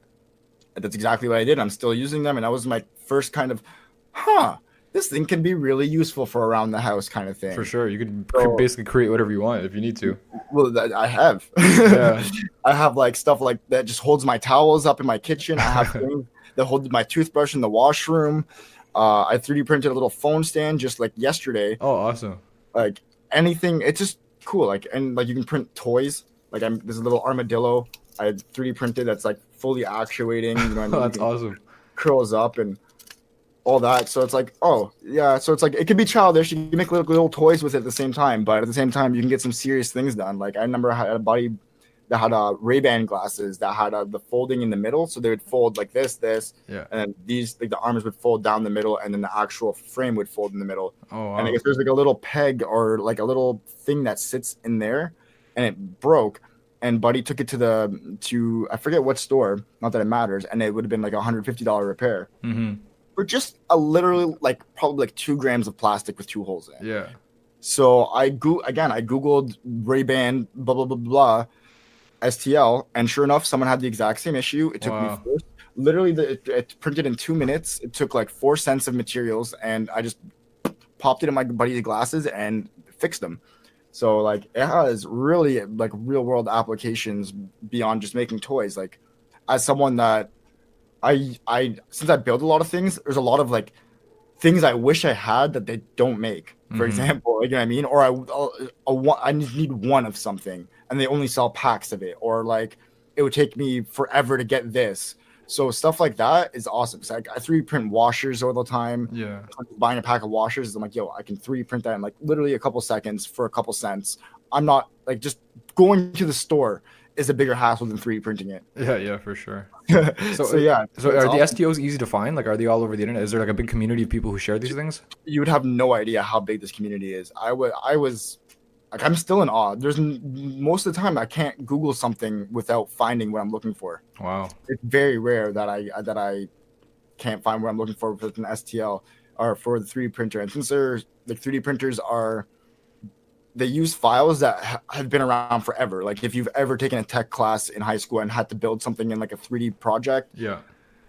that's exactly what I did. I'm still using them, and that was my first kind of, this thing can be really useful for around the house kind of thing. For sure. You could basically create whatever you want if you need to. Well, I have. Yeah. I have like stuff like that just holds my towels up in my kitchen. I have things that hold my toothbrush in the washroom. I 3D printed a little phone stand just like yesterday. Oh, awesome. Like anything. It's just cool. Like, and like you can print toys. Like there's a little armadillo I 3D printed that's like fully actuating. You know what I mean? That's awesome. Curls up and all that. So it's like, oh yeah. So it's like it can be childish. You can make little toys with it at the same time, but at the same time you can get some serious things done. Like I remember I had a buddy that had Ray-Ban glasses that had the folding in the middle, so they would fold like this, yeah, and then these like the arms would fold down the middle, and then the actual frame would fold in the middle. Oh, wow. And I guess there's like a little peg or like a little thing that sits in there, and it broke. And Buddy took it to I forget what store, not that it matters, and it would have been like $150 repair. Mm-hmm. For just a literally like probably like 2 grams of plastic with 2 holes in it. Yeah. So I Googled Ray-Ban blah blah blah blah STL, and sure enough, someone had the exact same issue. It took me literally it printed in 2 minutes. It took like 4 cents of materials, and I just popped it in my buddy's glasses and fixed them. So like it has really like real world applications beyond just making toys. Like as someone that I since I build a lot of things, there's a lot of like things I wish I had that they don't make. For example, like, you know what I mean? Or I need one of something, and they only sell packs of it. Or like it would take me forever to get this. So stuff like that is awesome. So I 3D print washers all the time. Yeah. I'm buying a pack of washers. I'm like, yo, I can 3D print that in like literally a couple seconds for a couple cents. I'm not like just going to the store is a bigger hassle than 3D printing it. Yeah, for sure. So yeah. So are the STOs easy to find? Like, are they all over the internet? Is there like a big community of people who share these things? You would have no idea how big this community is. I was like, I'm still in awe. There's most of the time I can't Google something without finding what I'm looking for. Wow. It's very rare that I can't find what I'm looking for with an STL or for the 3D printer. And since they're like 3D printers they use files that have been around forever. Like if you've ever taken a tech class in high school and had to build something in like a 3D project, yeah,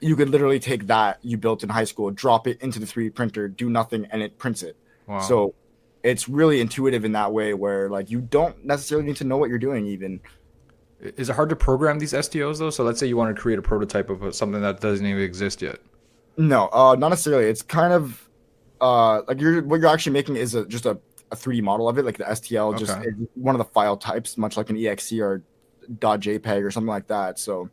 you could literally take that you built in high school, drop it into the 3D printer, do nothing, and it prints it. Wow. So it's really intuitive in that way where like you don't necessarily need to know what you're doing even. Is it hard to program these STOs though? So let's say you want to create a prototype of something that doesn't even exist yet. No, not necessarily. It's kind of like what you're actually making is just a 3D model of it, like the STL, just one of the file types, much like an exe or .jpeg or something like that. So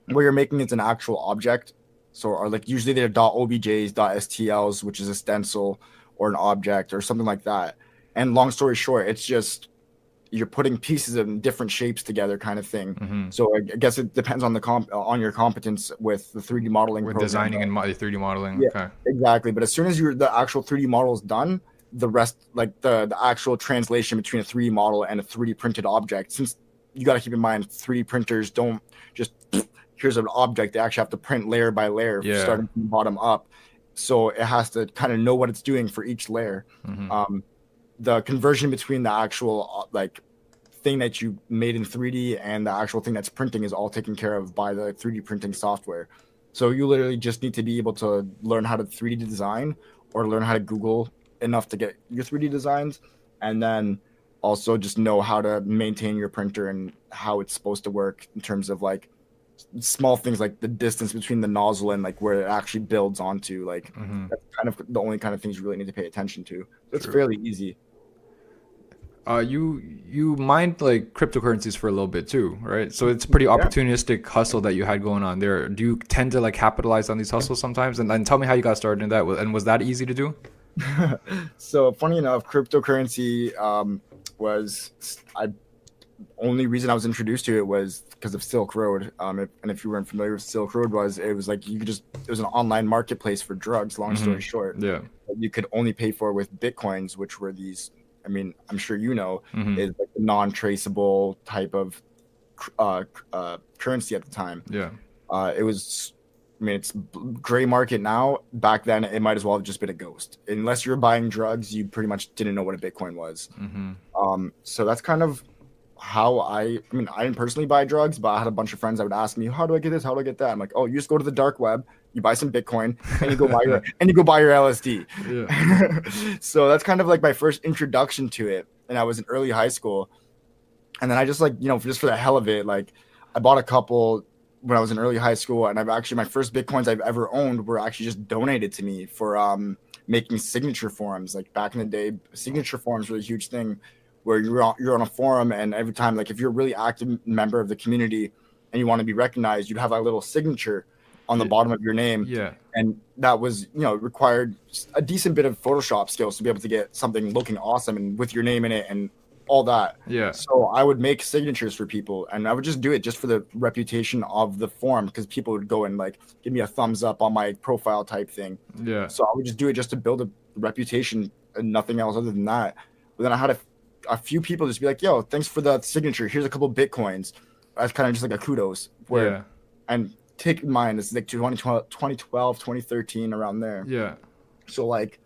what you're making is an actual object. So or like usually they're .objs, .stls, which is a stencil or an object or something like that. And long story short, it's just you're putting pieces in different shapes together, kind of thing. Mm-hmm. So I guess it depends on the on your competence with the 3D modeling With program. designing and 3D modeling. Yeah, Okay. exactly. But as soon as the actual 3D model is done, the rest, like the actual translation between a 3D model and a 3D printed object, since you got to keep in mind 3D printers don't just here's an object. They actually have to print layer by layer, starting from the bottom up. So it has to kind of know what it's doing for each layer. Mm-hmm. The conversion between the actual like thing that you made in 3D and the actual thing that's printing is all taken care of by the 3D printing software. So you literally just need to be able to learn how to 3D design or learn how to Google enough to get your 3D designs, and then also just know how to maintain your printer and how it's supposed to work in terms of like small things like the distance between the nozzle and like where it actually builds onto. Like that's kind of the only kind of things you really need to pay attention to. So it's fairly easy. You mined like cryptocurrencies for a little bit too, right? So it's pretty opportunistic hustle that you had going on there. Do you tend to like capitalize on these hustles sometimes? And then tell me how you got started in that. And was that easy to do? So funny enough, cryptocurrency was only reason I was introduced to it was because of Silk Road. If you weren't familiar with Silk Road, it was like it was an online marketplace for drugs. Long story short, you could only pay for with Bitcoins, which were these. I mean, I'm sure you know, is like a non-traceable type of currency at the time. Yeah. It was. I mean, it's gray market now. Back then, it might as well have just been a ghost. Unless you're buying drugs, you pretty much didn't know what a Bitcoin was. So that's kind of how I mean, I didn't personally buy drugs, but I had a bunch of friends that would ask me, how do I get this? How do I get that? I'm like, oh, you just go to the dark web, you buy some Bitcoin, and you go buy your LSD. Yeah. So that's kind of like my first introduction to it. And I was in early high school. And then I just like, just for the hell of it, like I bought a couple when I was in early high school, and my first Bitcoins I've ever owned were actually just donated to me for making signature forums. Like back in the day, signature forums were a huge thing where you're on a forum, and every time, like if you're a really active member of the community and you want to be recognized, you'd have a little signature on the bottom of your name. Yeah. And that was, required a decent bit of Photoshop skills to be able to get something looking awesome and with your name in it and all that. Yeah. So I would make signatures for people, and I would just do it just for the reputation of the forum, because people would go and like give me a thumbs up on my profile type thing. Yeah. So I would just do it just to build a reputation and nothing else other than that. But then I had a few people just be like, yo, thanks for the signature. Here's a couple of Bitcoins. That's kind of just like a kudos. And take in mind, it's like 2012, 2013, around there. Yeah. So like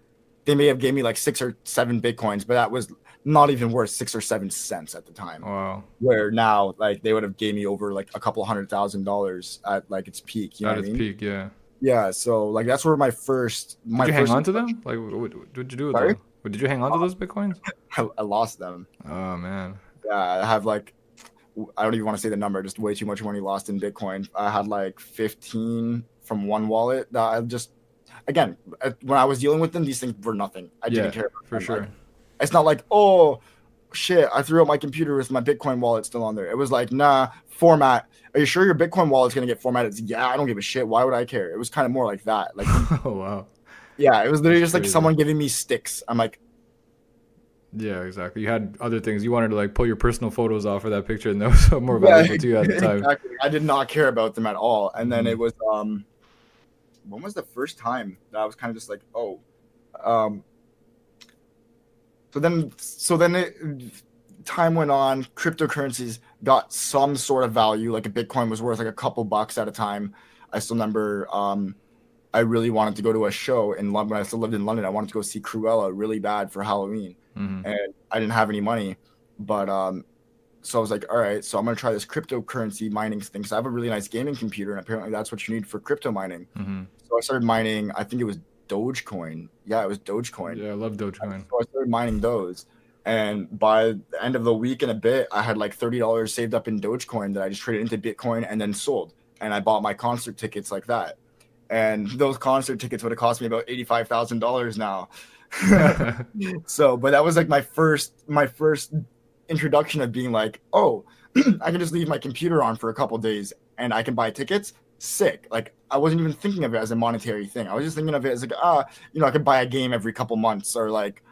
they may have gave me like 6 or 7 Bitcoins, but that was not even worth 6 or 7 cents at the time. Wow. Where now, like, they would have gave me over like a couple $100,000 at like its peak. You know what I mean? Peak, yeah. Yeah. So like that's where my first. Did you hang on to them? Like, what did you do with them? Did you hang on to those Bitcoins? I lost them. Oh man. Yeah, I have like, I don't even want to say the number. Just way too much money lost in Bitcoin. I had like 15 from one wallet that I just. Again, when I was dealing with them, these things were nothing. I didn't care about them. Sure. Like, it's not like, oh, shit, I threw out my computer with my Bitcoin wallet still on there. It was like, nah, format. Are you sure your Bitcoin wallet's going to get formatted? It's, yeah, I don't give a shit. Why would I care? It was kind of more like that. Like, oh, wow. Yeah, it was literally just like someone giving me sticks. I'm like, yeah, exactly. You had other things. You wanted to like pull your personal photos off of that picture, and that was more valuable to you at the time. Exactly. I did not care about them at all. And then it was, when was the first time that I was kind of just like, oh, so then time went on, cryptocurrencies got some sort of value. Like a Bitcoin was worth like a couple bucks at a time. I still remember I really wanted to go to a show in London. When I still lived in London, I wanted to go see Cruella really bad for Halloween. And I didn't have any money. But so I was like, all right, so I'm going to try this cryptocurrency mining thing. So I have a really nice gaming computer, and apparently that's what you need for crypto mining. So I started mining, I think it was Dogecoin. Yeah, it was Dogecoin. Yeah, I love Dogecoin. So I started mining those. And by the end of the week and a bit, I had like $30 saved up in Dogecoin that I just traded into Bitcoin and then sold. And I bought my concert tickets like that. And those concert tickets would have cost me about $85,000 now. So, but that was like my first introduction of being like, oh, I can just leave my computer on for a couple days and I can buy tickets. Sick. Like I wasn't even thinking of it as a monetary thing. I was just thinking of it as like, I could buy a game every couple months, or like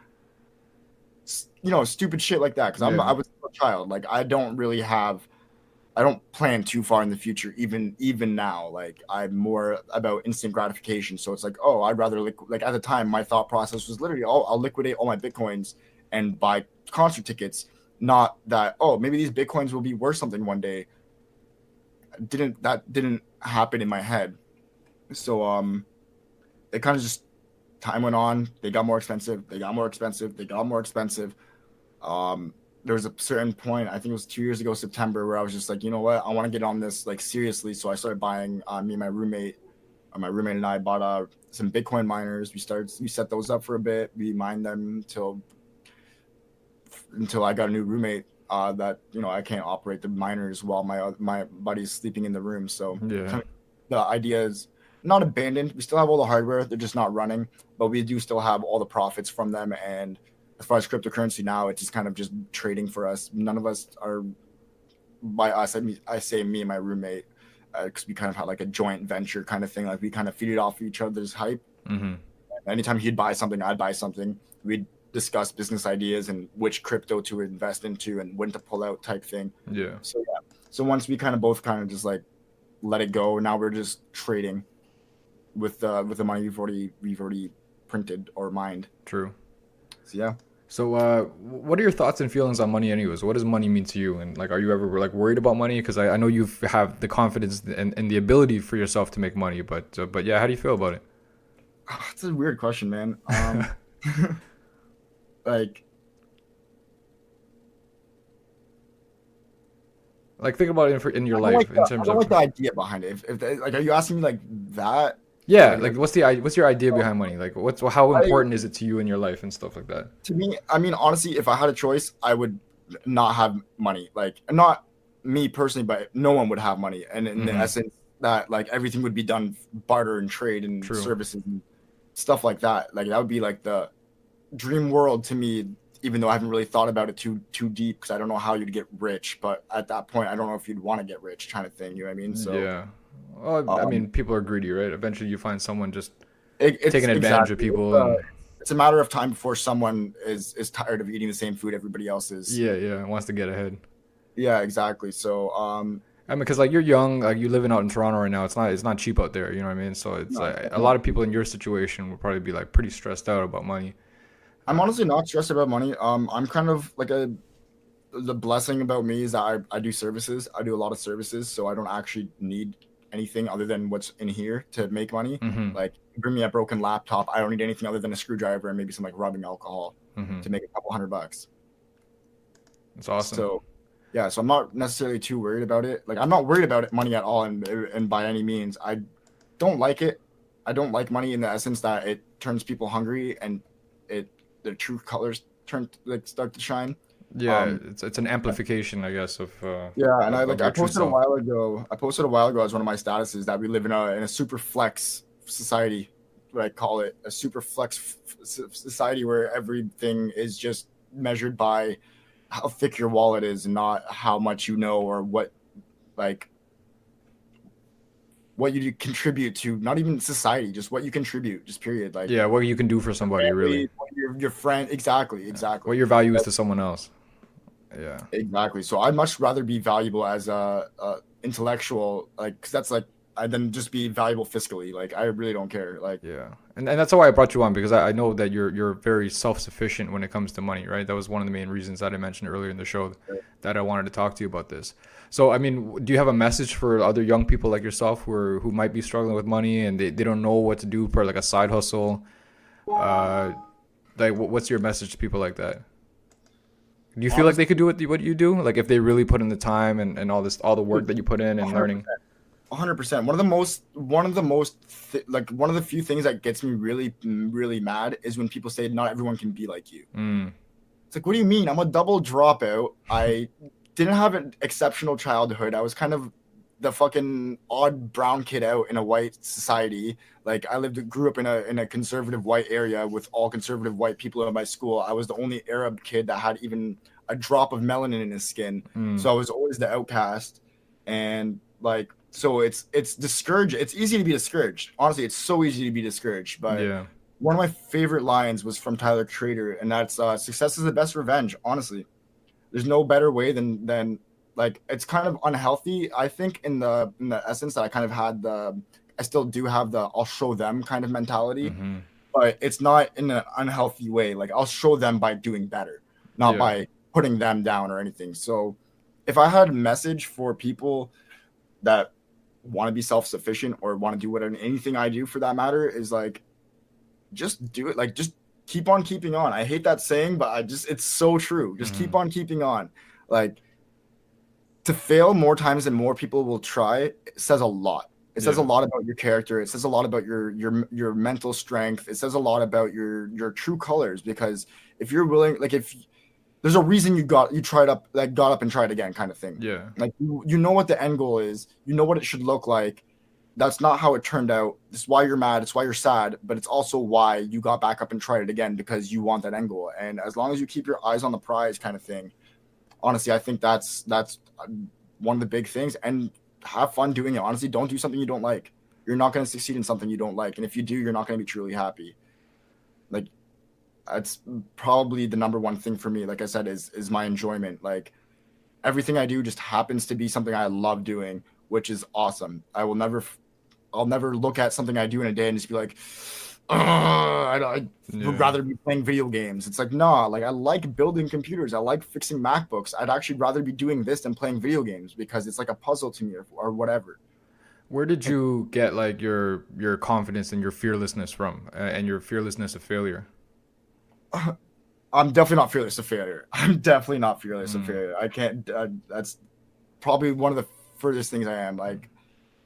stupid shit like that. Because Yeah. I was a child. Like I don't plan too far in the future. Even now, like I'm more about instant gratification. So it's like, oh, I'd rather like at the time, my thought process was literally, oh, I'll liquidate all my bitcoins and buy concert tickets. Not that, oh, maybe these bitcoins will be worth something one day. That didn't happen in my head. So it kind of just time went on. They got more expensive. They got more expensive. They got more expensive. There was a certain point, I think it was 2 years ago, September, where I was just like, you know what, I want to get on this like seriously. So I started buying. Me and my roommate and I bought some Bitcoin miners. We set those up for a bit. We mined them until I got a new roommate. That I can't operate the miners while my buddy's sleeping in the room. So Yeah. the idea is not abandoned. We still have all the hardware. They're just not running, but we do still have all the profits from them. And as far as cryptocurrency now, it's just kind of just trading for us. None of us are, by us, I say me and my roommate, because we kind of had like a joint venture kind of thing. Like we kind of feed it off each other's hype. Mm-hmm. Anytime he'd buy something, I'd buy something. We'd discuss business ideas and which crypto to invest into and when to pull out type thing. Yeah. So yeah. So once we kind of both kind of just like let it go, now we're just trading with the money we've already printed or mined. True. So yeah. So, what are your thoughts and feelings on money, anyways? What does money mean to you? And like, are you ever like worried about money? Because I know you have the confidence and the ability for yourself to make money, but yeah, how do you feel about it? It's a weird question, man. Like, Like, think about it in your I don't life like in I terms don't of. like the idea behind it. If like, are you asking me like that? Yeah, Like, like what's your idea behind money? Like, how important is it to you in your life and stuff like that? to me, I mean, honestly, if I had a choice, I would not have money. Like, not me personally, but no one would have money. And in the Mm-hmm. essence, that like everything would be done barter and trade and True. services and stuff like that. Like that would be like the dream world to me. Even though I haven't really thought about it too deep, because I don't know how you'd get rich. But at that point, I don't know if you'd want to get rich, kind of thing. You know what I mean? So, Yeah. Well, I um, mean, people are greedy, right? Eventually, you find someone just it's taking advantage of exactly people, and it's a matter of time before someone is tired of eating the same food everybody else is. yeah, yeah, wants to get ahead. Yeah, exactly. So, I mean, because like you're young, like you living out in Toronto right now, it's not cheap out there. You know what I mean? So it's no, like a no. lot of people in your situation will probably be like pretty stressed out about money. I'm Uh, honestly not stressed about money. I'm kind of like the blessing about me is that I do services. I do a lot of services, so I don't actually need anything other than what's in here to make money. mm-hmm. Like, bring me a broken laptop, I don't need anything other than a screwdriver and maybe some like rubbing alcohol Mm-hmm. to make a couple $100. It's awesome. So yeah, so I'm not necessarily too worried about it. Like, I'm not worried about it, money at all, and by any means. I don't like it. I don't like money in the essence that it turns people hungry and it their true colors start to shine. Yeah, Um, it's an amplification, I guess, of yeah, and of I your true posted a self. while ago. I posted a while ago as one of my statuses that we live in a super flex society. What I call it, a super flex society where everything is just measured by how thick your wallet is, and not how much you know or like what you contribute to. Not even society, just what you contribute. Just period. Like Yeah, what you can do for somebody, really. family, your friend. Exactly, Yeah. exactly. What your value is to someone else. Yeah. Exactly. So I'd much rather be valuable as a intellectual, like, because that's like, I than just be valuable fiscally. Like, I really don't care. Like, Yeah, and that's why I brought you on because I know that you're very self-sufficient when it comes to money, right? That was one of the main reasons that I mentioned earlier in the show that I wanted to talk to you about this. So, I mean, do you have a message for other young people like yourself who might be struggling with money and they don't know what to do for like a side hustle? Uh, like, what's your message to people like that? Do you feel like honestly, they could do what you do? Like if they really put in the time and all the work that you put in and learning? 100%. Like, one of the few things that gets me really, really mad is when people say not everyone can be like you. Mm, It's like, what do you mean? I'm a double dropout. I didn't have an exceptional childhood. I was kind of the fucking odd brown kid out in a white society. Like, grew up in a conservative white area with all conservative white people in my school. I was the only Arab kid that had even a drop of melanin in his skin. mm, So I was always the outcast. And like, so it's discouraged. It's easy to be discouraged. Honestly, it's so easy to be discouraged. But yeah. one of my favorite lines was from Tyler Trader, and that's success is the best revenge. Honestly, there's no better way than like, it's kind of unhealthy. I think in the essence that I kind of had I still do have the I'll show them kind of mentality, Mm-hmm. but it's not in an unhealthy way. Like, I'll show them by doing better, not Yeah. by putting them down or anything. So if I had a message for people that want to be self-sufficient or want to do whatever, anything I do for that matter, is like, just do it. Like, just keep on keeping on. I hate that saying, but it's so true. Just Mm-hmm. keep on keeping on. Like, to fail more times than more people will try, it says a lot. It says a Yeah. lot about your character. It says a lot about your mental strength. It says a lot about your true colors, because if you're willing, like, if there's a reason you tried up, like, got up and tried again, kind of thing. Yeah. Like, you know what the end goal is. You know what it should look like. That's not how it turned out. It's why you're mad. It's why you're sad. But it's also why you got back up and tried it again, because you want that end goal. And as long as you keep your eyes on the prize, kind of thing, honestly, I think that's one of the big things. And have fun doing it. Honestly, don't do something you don't like. You're not going to succeed in something you don't like. And if you do, you're not going to be truly happy. Like, that's probably the number one thing for me. Like I said, is my enjoyment. Like, everything I do just happens to be something I love doing, which is awesome. I'll never look at something I do in a day and just be like, I would rather be playing video games. It's like, nah, like, I like building computers. I like fixing MacBooks. I'd actually rather be doing this than playing video games, because it's like a puzzle to me, or whatever. Where did you get like your confidence and your fearlessness from, and your fearlessness of failure? I'm definitely not fearless of failure. I'm definitely not fearless of Mm. failure. I can't. That's probably one of the furthest things I am. Like,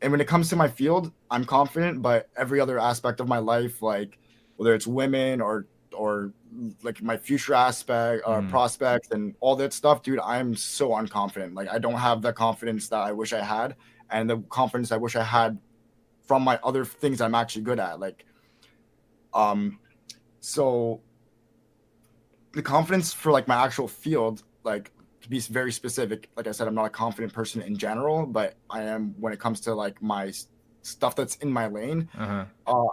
and when it comes to my field, I'm confident, but every other aspect of my life, like whether it's women or like my future aspect or Mm. prospects and all that stuff, dude, I'm so unconfident. Like, I don't have the confidence that I wish I had, and the confidence I wish I had from my other things I'm actually good at. Like, um, so the confidence for like my actual field, like, to be very specific, like I said, I'm not a confident person in general, but I am when it comes to like my stuff that's in my lane. Uh-huh.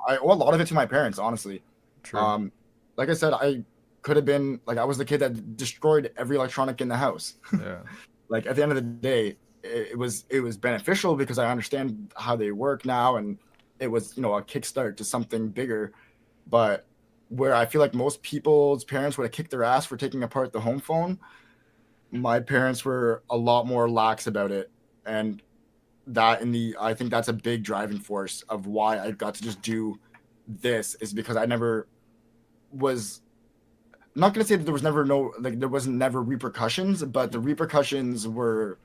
I owe a lot of it to my parents, honestly. True. um like I said, I could have been like, I was the kid that destroyed every electronic in the house. Yeah. Like, at the end of the day, it was beneficial because I understand how they work now, and it was, a kickstart to something bigger. But where I feel like most people's parents would have kicked their ass for taking apart the home phone, my parents were a lot more lax about it. And I think that's a big driving force of why I got to just do this, is because I never was, I'm not going to say that there was never no, like, there wasn't never repercussions, but the repercussions were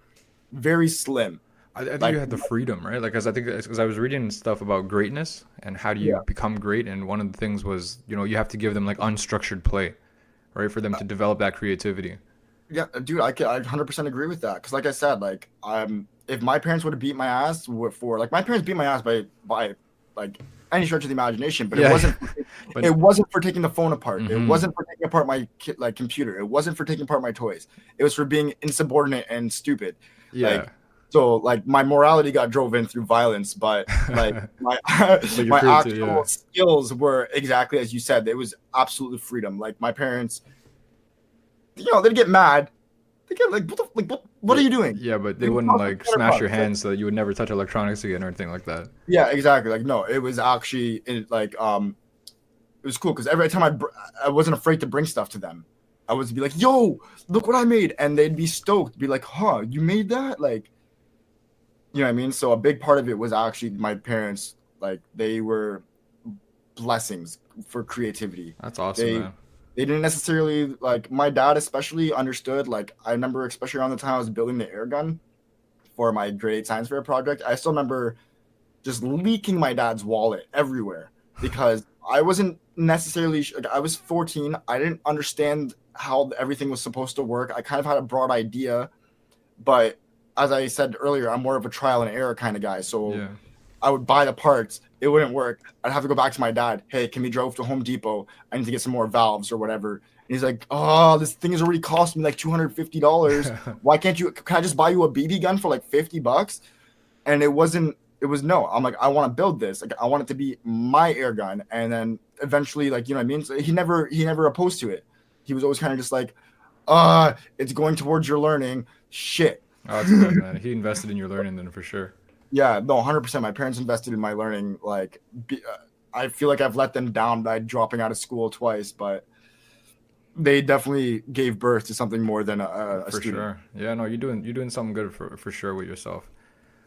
very slim. I think Like, you had the freedom, right? Like, 'cause I think because I was reading stuff about greatness and how do you yeah, become great, and one of the things was, you have to give them like unstructured play, right, for them to develop that creativity. yeah, dude, I 100% agree with that. Cause like I said, like, if my parents would have beat my ass for, like, my parents beat my ass by like any stretch of the imagination, but Yeah. But it wasn't for taking the phone apart. It hmm wasn't for taking apart my like computer. It wasn't for taking apart my toys. It was for being insubordinate and stupid. yeah. Like, so like my morality got drove in through violence, but like my But you're my creative, yeah. actual skills were exactly as you said. It was absolute freedom. Like, my parents, they'd get mad. They get like, what are you doing? Yeah, but they They would wouldn't toss the like water smash your pot. It's like, hands so that you would never touch electronics again or anything like that. yeah, exactly. Like, no, it was actually like it was cool because every time I wasn't afraid to bring stuff to them. I was be like, yo, look what I made, and they'd be stoked, be like, huh, you made that? Like, you know what I mean? So a big part of it was actually my parents. Like, they were blessings for creativity. That's awesome, They man. they didn't necessarily, like, my dad especially understood. Like, I remember, especially around the time I was building the air gun for my grade 8 science fair project, I still remember just leaking my dad's wallet everywhere because I wasn't necessarily, like, I was 14. I didn't understand how everything was supposed to work. I kind of had a broad idea, but as I said earlier, I'm more of a trial and error kind of guy. So Yeah. I would buy the parts. It wouldn't work. I'd have to go back to my dad. Hey, can we drive to Home Depot? I need to get some more valves or whatever. And he's like, oh, this thing has already cost me like $250. Why can't you? Can I just buy you a BB gun for like $50? And it wasn't It was no. I'm like, I want to build this. Like, I want it to be my air gun. And then eventually, like, you know what I mean? So he never opposed to it. He was always kind of just like, it's going towards your learning. Shit. Oh, that's good, man. He invested in your learning then for sure. Yeah, no, 100%. My parents invested in my learning. Like, I feel like I've let them down by dropping out of school twice, but they definitely gave birth to something more than a For student. sure. Yeah, no, you're doing something good for sure with yourself.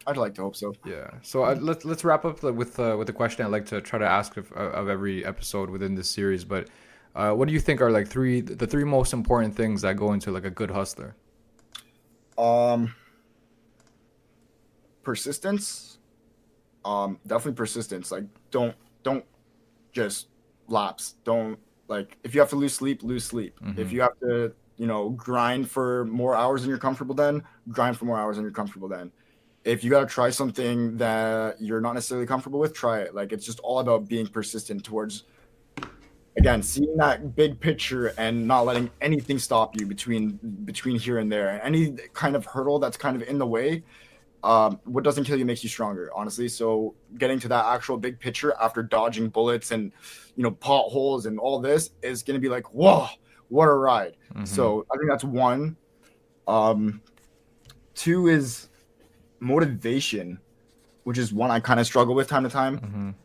I'd like to hope so. Yeah. So let's wrap up with the question I like to try to ask of every episode within this series. But what do you think are like the three most important things that go into like a good hustler? Persistence. Definitely persistence. Like, don't just lapse. Don't, like, if you have to lose sleep, lose sleep. Mm-hmm. If you have to, grind for more hours than you're comfortable then, grind for more hours than you're comfortable then. If you got to try something that you're not necessarily comfortable with, try it. Like, it's just all about being persistent towards, again, seeing that big picture and not letting anything stop you between here and there. Any kind of hurdle that's kind of in the way, what doesn't kill you makes you stronger, honestly. So getting to that actual big picture after dodging bullets and, potholes and all this is going to be like, whoa, what a ride. Mm-hmm. So I think that's one. Two is motivation, which is one I kind of struggle with time to time,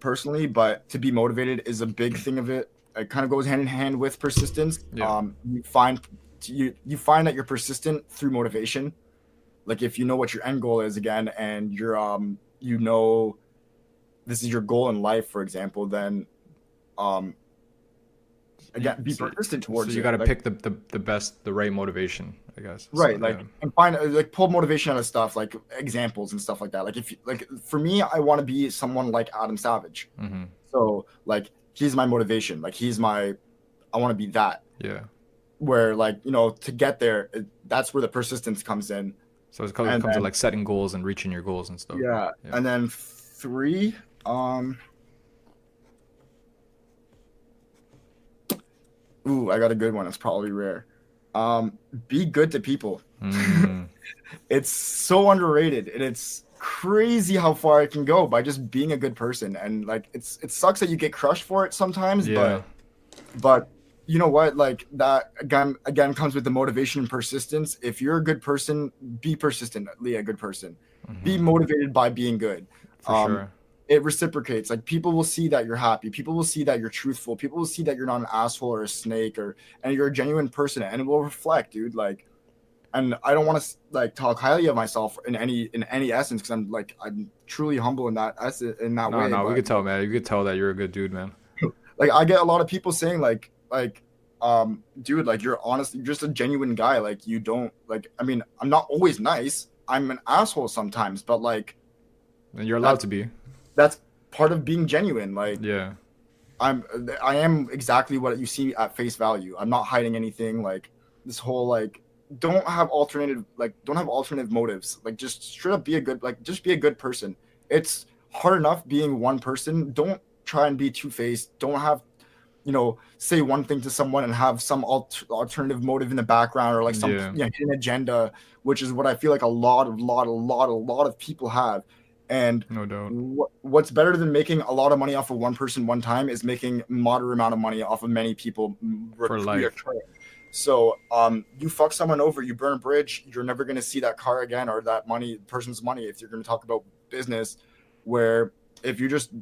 personally, but to be motivated is a big thing of it. It kind of goes hand in hand with persistence. Yeah. You find that you're persistent through motivation. Like, if you know what your end goal is again, and you're this is your goal in life, for example, then again, be persistent towards it. So you got to pick the right motivation, I guess. Right, So, like, yeah. and find, like, pull motivation out of stuff, like examples and stuff like that. Like, if like, for me, I want to be someone like Adam Savage. Mm-hmm. So, like, he's my motivation. Like, I want to be that. Yeah. Where, like, to get there, that's where the persistence comes in. So it comes to like setting goals and reaching your goals and stuff. Yeah. And then three, I got a good one. It's probably rare. Be good to people. It's so underrated, and it's crazy how far it can go by just being a good person. And, like, it sucks that you get crushed for it sometimes, Yeah. but you know what? Like, that again comes with the motivation and persistence. If you're a good person, be persistently a good person. Be motivated by being good. For sure. It reciprocates. Like, people will see that you're happy. People will see that you're truthful. People will see that you're not an asshole or a snake, and you're a genuine person, and it will reflect, dude. Like, and I don't want to, like, talk highly of myself in any essence, because I'm truly humble in that way. No, we but, could tell, man. You could tell that you're a good dude, man. like, I get a lot of people saying like, dude, like, you're honestly just a genuine guy. Like, you don't, like, I mean, I'm not always nice. I'm an asshole sometimes, but, like, And you're allowed to be. that's part of being genuine. Like, Yeah. I am exactly what you see at face value. I'm not hiding anything. Like, this whole, like, don't have alternative motives. Like, just straight up be just be a good person. It's hard enough being one person. Don't try and be two-faced. Don't have, say one thing to someone and have some alternative motive in the background, or like some hidden agenda, which is what I feel like a lot of people have. And No doubt. What's better than making a lot of money off of one person one time is making moderate amount of money off of many people For life. So you fuck someone over, you burn a bridge, you're never going to see that car again, or that person's money, if you're going to talk about business. Where if you just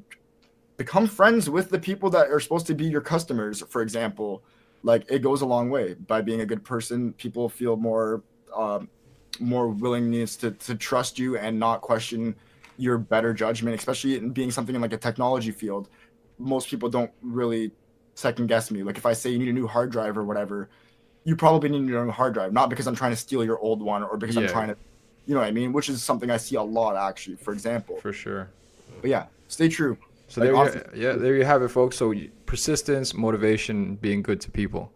become friends with the people that are supposed to be your customers, for example, like, it goes a long way. By being a good person, people feel more willingness to trust you and not question your better judgment, especially in being something in, like, a technology field. Most people don't really second guess me. Like, if I say you need a new hard drive or whatever, you probably need a new hard drive, not because I'm trying to steal your old one, or because I'm trying to, you know what I mean? Which is something I see a lot, actually, for example. For sure. But yeah, stay true. So there you have it, folks. So persistence, motivation, being good to people.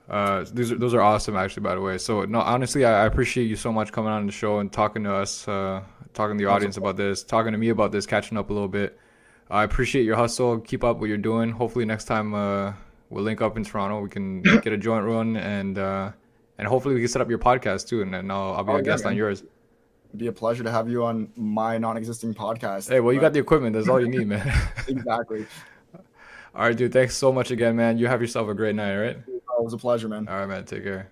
Those are awesome, actually, by the way. So, no, honestly, I appreciate you so much coming on the show and talking to us, talking to the audience about this, talking to me about this, catching up a little bit. I appreciate your hustle. Keep up what you're doing. Hopefully next time we'll link up in Toronto. We can get a joint run, and hopefully we can set up your podcast too, and then I'll be a guest on yours. It'd be a pleasure to have you on my non-existing podcast. Hey, well, you got But the equipment. That's all you need, man. exactly. All right, dude. Thanks so much again, man. You have yourself a great night, all right? It was a pleasure, man. All right, man. Take care.